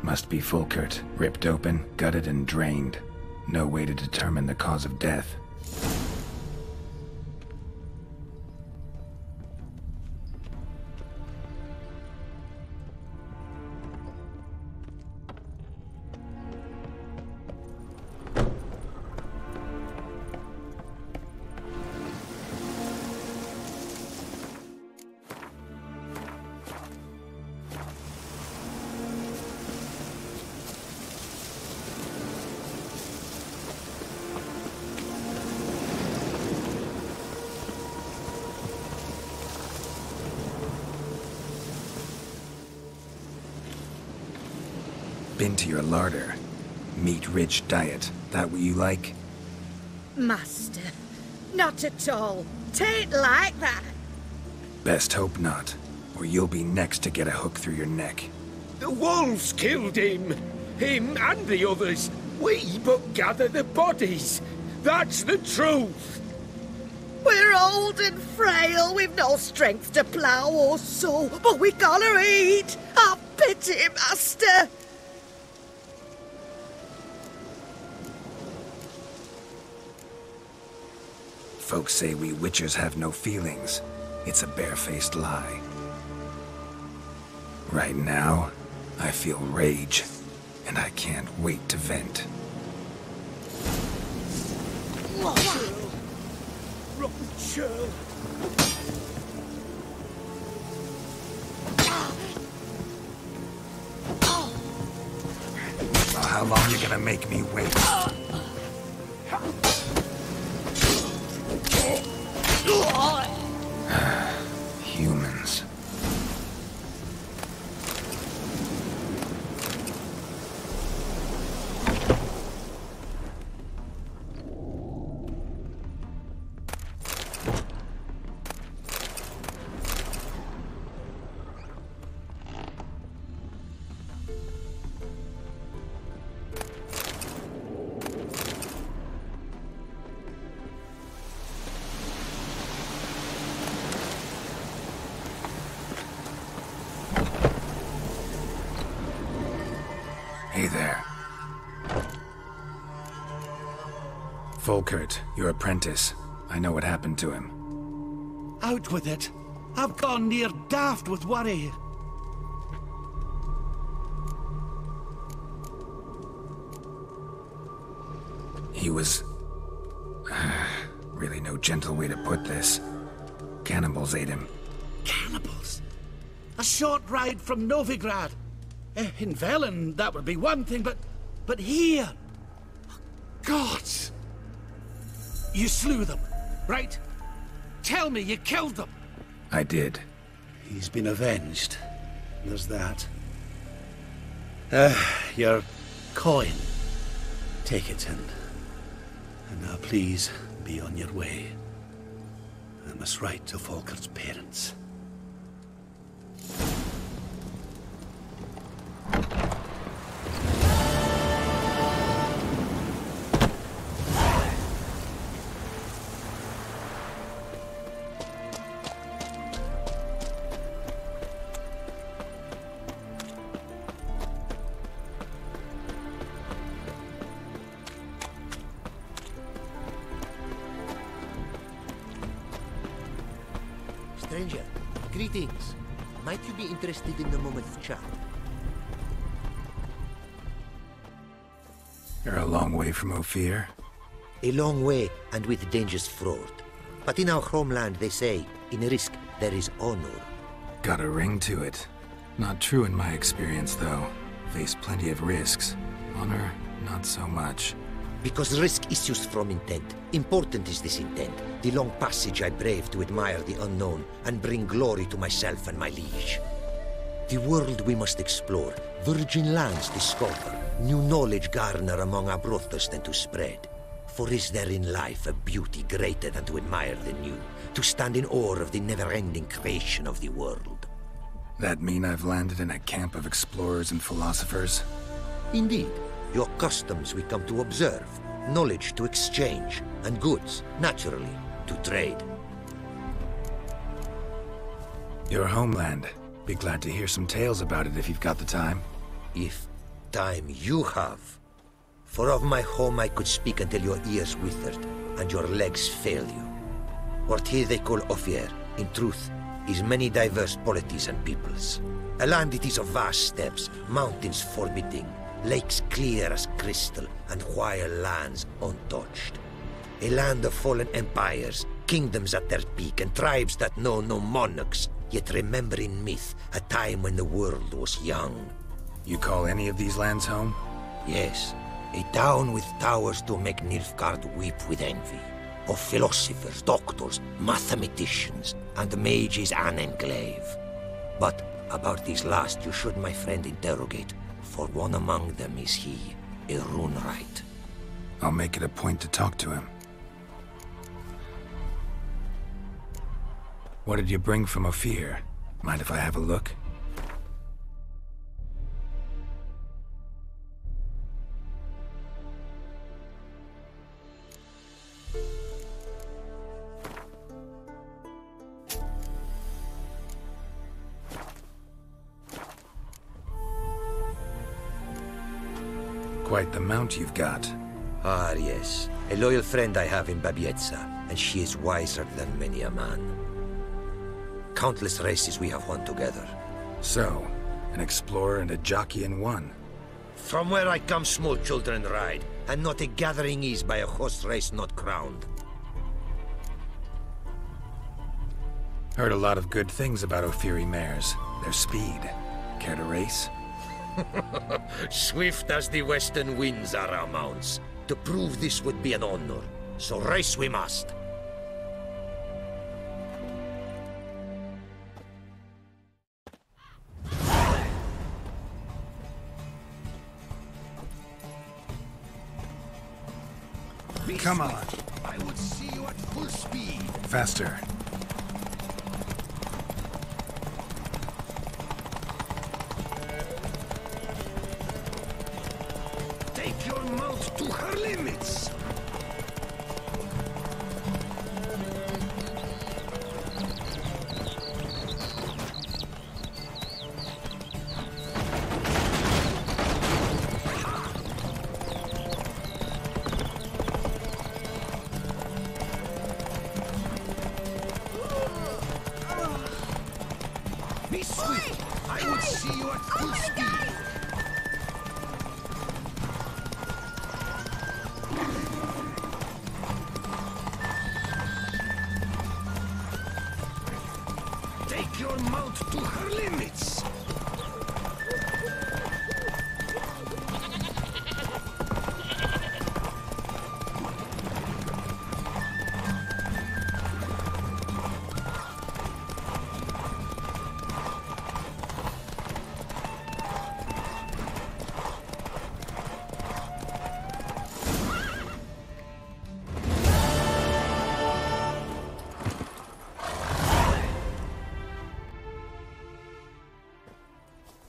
Must be Fulkert. Ripped open, gutted and drained. No way to determine the cause of death. Been to your larder. Meat-rich diet. That what you like? Master, not at all. Tain't like that. Best hope not, or you'll be next to get a hook through your neck. The wolves killed him. Him and the others. We but gather the bodies. That's the truth. We're old and frail, we've no strength to plough or sow, but we gotta eat. Have pity, Master. Folks say we witchers have no feelings. It's a barefaced lie. Right now, I feel rage, and I can't wait to vent. Rotten churl. Well, how long you gonna make me wait? Humans. Hey there. Fulkert, your apprentice. I know what happened to him. Out with it. I've gone near daft with worry. He was... really no gentle way to put this. Cannibals ate him. Cannibals? A short ride from Novigrad. In Velen, that would be one thing, but here... Gods! You slew them, right? Tell me you killed them. I did. He's been avenged. There's that. Your coin. Take it, and now please be on your way. I must write to Folkert's parents. Stranger, greetings. Might you be interested in a moment of chat? You're a long way from Ophir. A long way, and with dangers fraught. But in our homeland, they say, in risk, there is honor. Got a ring to it. Not true in my experience, though. Faced plenty of risks. Honor, not so much. Because risk issues from intent. Important is this intent. The long passage I brave to admire the unknown and bring glory to myself and my liege. The world we must explore, virgin lands discover, new knowledge garner among our brothers than to spread. For is there in life a beauty greater than to admire the new, to stand in awe of the never-ending creation of the world? That mean I've landed in a camp of explorers and philosophers? Indeed. Your customs we come to observe, knowledge to exchange, and goods, naturally, to trade. Your homeland. Be glad to hear some tales about it if you've got the time. If time you have. For of my home I could speak until your ears withered, and your legs fail you. What here they call Ophir, in truth, is many diverse polities and peoples. A land it is of vast steppes, mountains forbidding, lakes clear as crystal, and wild lands untouched. A land of fallen empires, kingdoms at their peak, and tribes that know no monarchs, yet remember in myth a time when the world was young. You call any of these lands home? Yes, a town with towers to make Nilfgaard weep with envy. Of philosophers, doctors, mathematicians, and mages an enclave. But about these last you should, my friend, interrogate. For one among them is he, a Runewright. I'll make it a point to talk to him. What did you bring from Ophir? Mind if I have a look? Quite the mount you've got. Ah, yes. A loyal friend I have in Babietza, and she is wiser than many a man. Countless races we have won together. So, an explorer and a jockey in one. From where I come, small children ride, and not a gathering is by a horse race not crowned. Heard a lot of good things about Ophiri mares. Their speed. Care to race? Swift as the western winds are our mounts. To prove this would be an honor. So race we must. Come on. I would see you at full speed. Faster. Take your mount to her limits. Be swift. I would see you at full speed. Take your mount to her limits.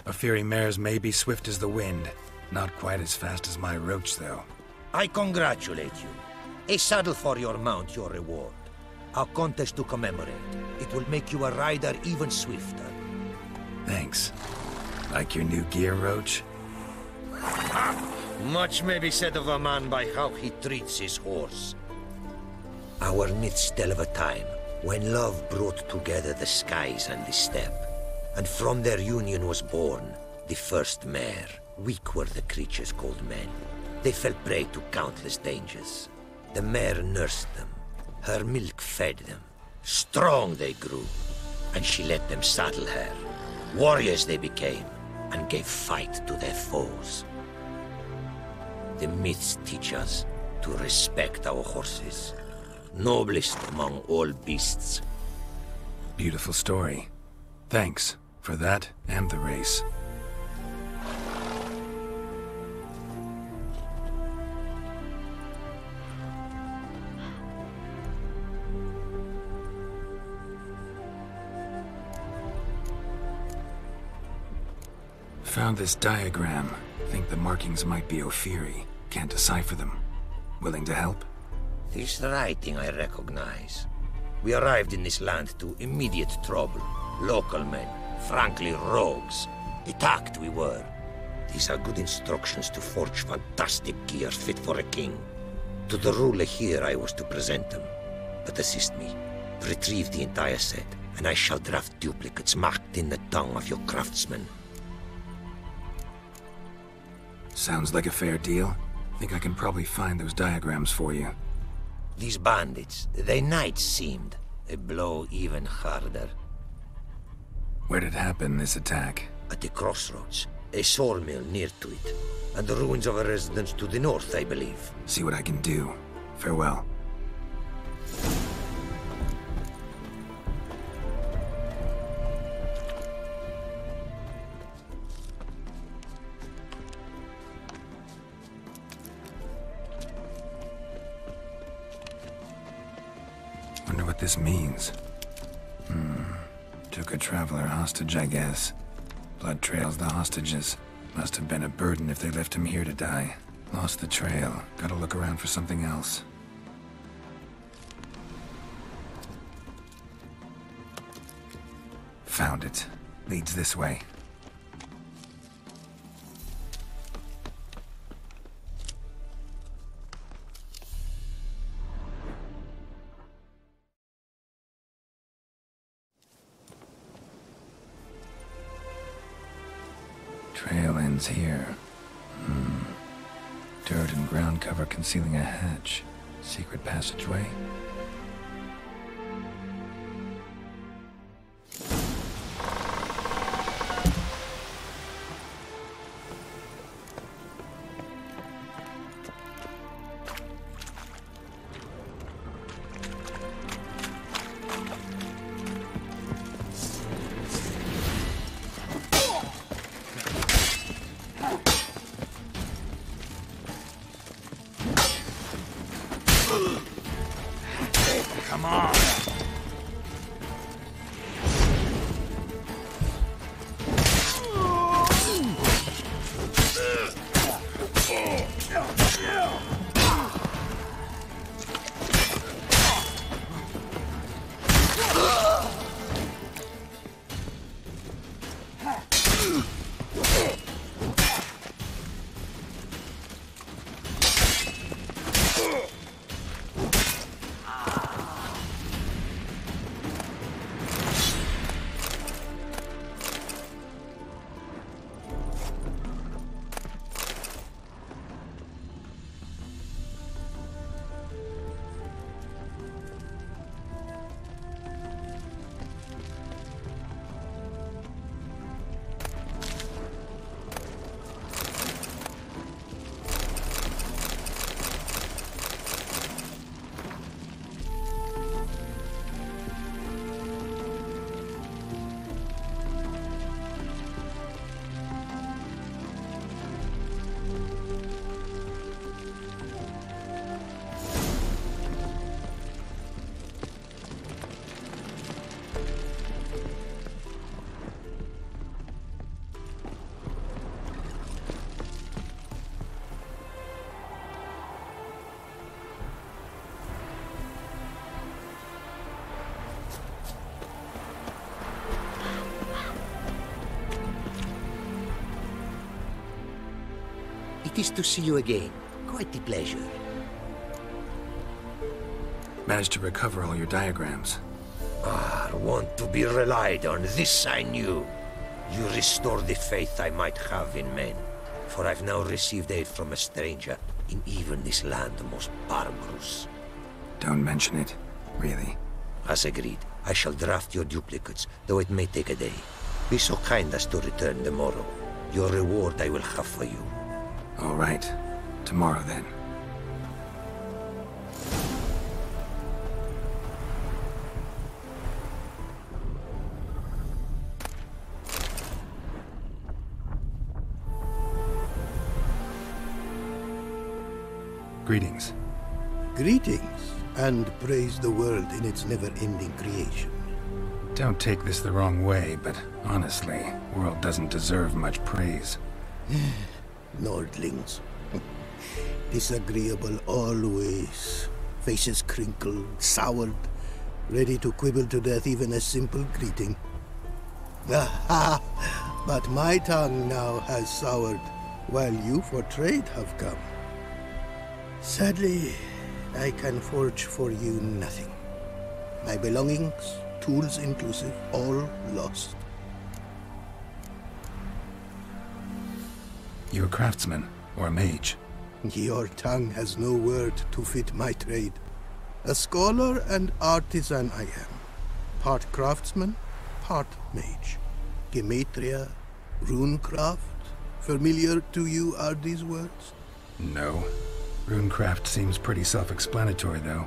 Ophiri mares may be swift as the wind. Not quite as fast as my roach, though. I congratulate you. A saddle for your mount, your reward. A contest to commemorate. It will make you a rider even swifter. Thanks. Like your new gear, Roach? Much may be said of a man by how he treats his horse. Our myths tell of a time When love brought together the skies and the steppe, and from their union was born the first mare. Weak were the creatures called men. They fell prey to countless dangers. The mare nursed them. Her milk fed them. Strong they grew, and she let them saddle her. Warriors they became, and gave fight to their foes. The myths teach us to respect our horses, noblest among all beasts. Beautiful story. Thanks for that and the race. Found this diagram. Think the markings might be Ophiri. Can't decipher them. Willing to help? This writing I recognize. We arrived in this land to immediate trouble. Local men, frankly rogues. Attacked we were. These are good instructions to forge fantastic gear fit for a king. To the ruler here I was to present them. But assist me. Retrieve the entire set, and I shall draft duplicates marked in the tongue of your craftsmen. Sounds like a fair deal. Think I can probably find those diagrams for you. These bandits, they knights seemed. A blow even harder. Where did it happen, this attack? At the crossroads. A sawmill near to it. And the ruins of a residence to the north, I believe. See what I can do. Farewell. Wonder what this means. Took a traveler hostage, I guess. Blood trails the hostages. Must have been a burden if they left him here to die. Lost the trail. Gotta look around for something else. Found it. Leads this way. Trail ends here. Dirt and ground cover concealing a hatch. Secret passageway. Come on! It is to see you again. Quite a pleasure. Managed to recover all your diagrams. Want to be relied on, this I knew. You restore the faith I might have in men, for I've now received aid from a stranger in even this land most barbarous. Don't mention it, really. As agreed, I shall draft your duplicates, though it may take a day. Be so kind as to return tomorrow. Your reward I will have for you. All right. Tomorrow, then. Greetings. Greetings, and praise the world in its never-ending creation. Don't take this the wrong way, but honestly, world doesn't deserve much praise. Nordlings. Disagreeable always. Faces crinkled, soured, ready to quibble to death even a simple greeting. But my tongue now has soured, while you for trade have come. Sadly, I can forge for you nothing. My belongings, tools inclusive, all lost. You a craftsman, or a mage? Your tongue has no word to fit my trade. A scholar and artisan I am. Part craftsman, part mage. Gematria, runecraft. Familiar to you are these words? No. Runecraft seems pretty self-explanatory, though.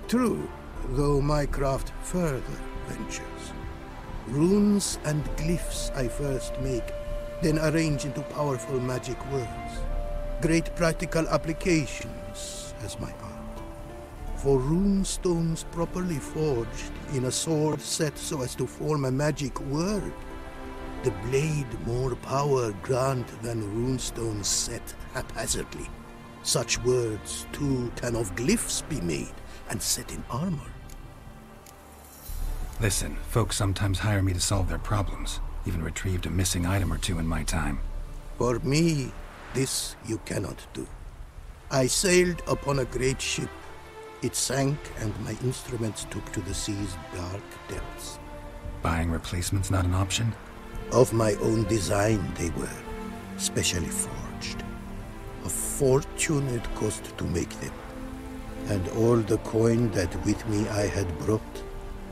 True, though my craft further ventures. Runes and glyphs I first make, then arrange into powerful magic words. Great practical applications as my art. For rune stones properly forged in a sword set so as to form a magic word, the blade more power grant than runestones set haphazardly. Such words, too, can of glyphs be made and set in armor. Listen, folks sometimes hire me to solve their problems. Even retrieved a missing item or two in my time. For me, this you cannot do. I sailed upon a great ship. It sank, and my instruments took to the sea's dark depths. Buying replacements not an option? Of my own design they were, specially forged. A fortune it cost to make them. And all the coin that with me I had brought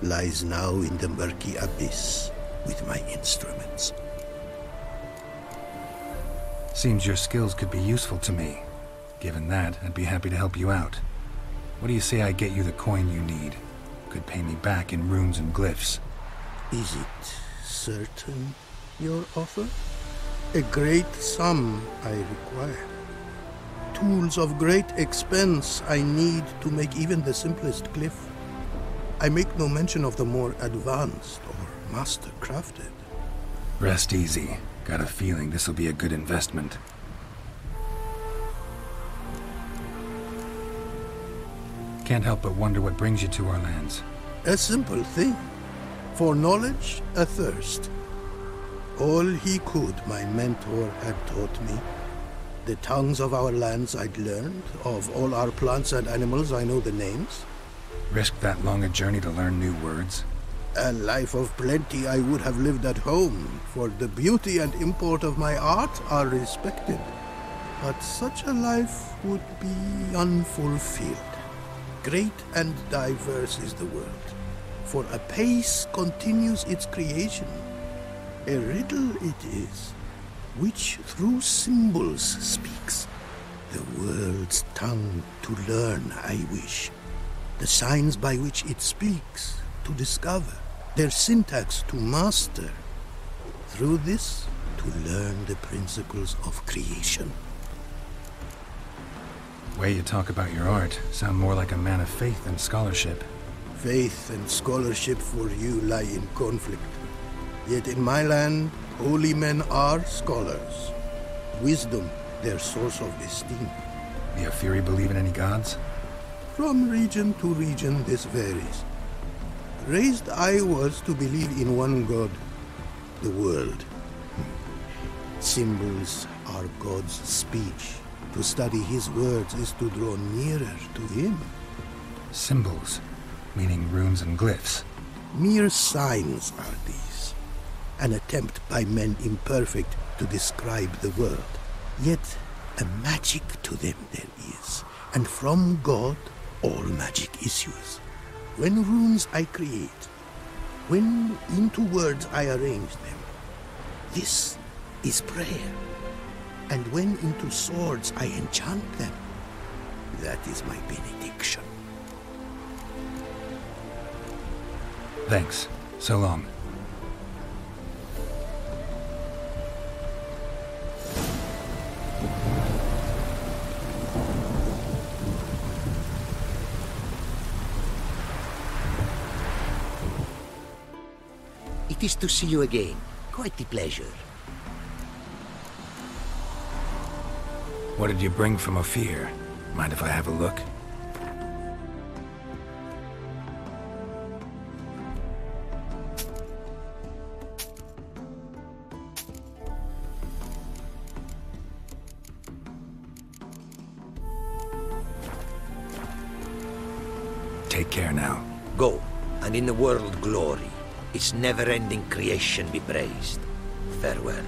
lies now in the murky abyss with my instruments. Seems your skills could be useful to me. Given that, I'd be happy to help you out. What do you say I get you the coin you need? Could pay me back in runes and glyphs. Is it certain, your offer? A great sum I require. Tools of great expense I need to make even the simplest glyph. I make no mention of the more advanced or master-crafted. Rest easy. Got a feeling this'll be a good investment. Can't help but wonder what brings you to our lands. A simple thing. For knowledge, a thirst. All he could, my mentor had taught me. The tongues of our lands I'd learned. Of all our plants and animals, I know the names. Risked that long a journey to learn new words? A life of plenty I would have lived at home, for the beauty and import of my art are respected. But such a life would be unfulfilled. Great and diverse is the world, for a pace continues its creation. A riddle it is, which through symbols speaks. The world's tongue to learn I wish, the signs by which it speaks to discover, their syntax to master. Through this, to learn the principles of creation. Way you talk about your art sound more like a man of faith than scholarship. Faith and scholarship for you lie in conflict. Yet in my land, holy men are scholars. Wisdom, their source of esteem. The Ophiri believe in any gods? From region to region, this varies. Raised I was to believe in one god, the world. Symbols are God's speech. To study his words is to draw nearer to him. Symbols, meaning runes and glyphs. Mere signs are these. An attempt by men imperfect to describe the world. Yet a magic to them there is, and from God all magic issues. When runes I create, when into words I arrange them, this is prayer. And when into swords I enchant them, that is my benediction. Thanks. So long. It is to see you again. Quite the pleasure. What did you bring from Ophir? Mind if I have a look? Take care now. Go, and in the world glory, its never-ending creation be praised. Farewell.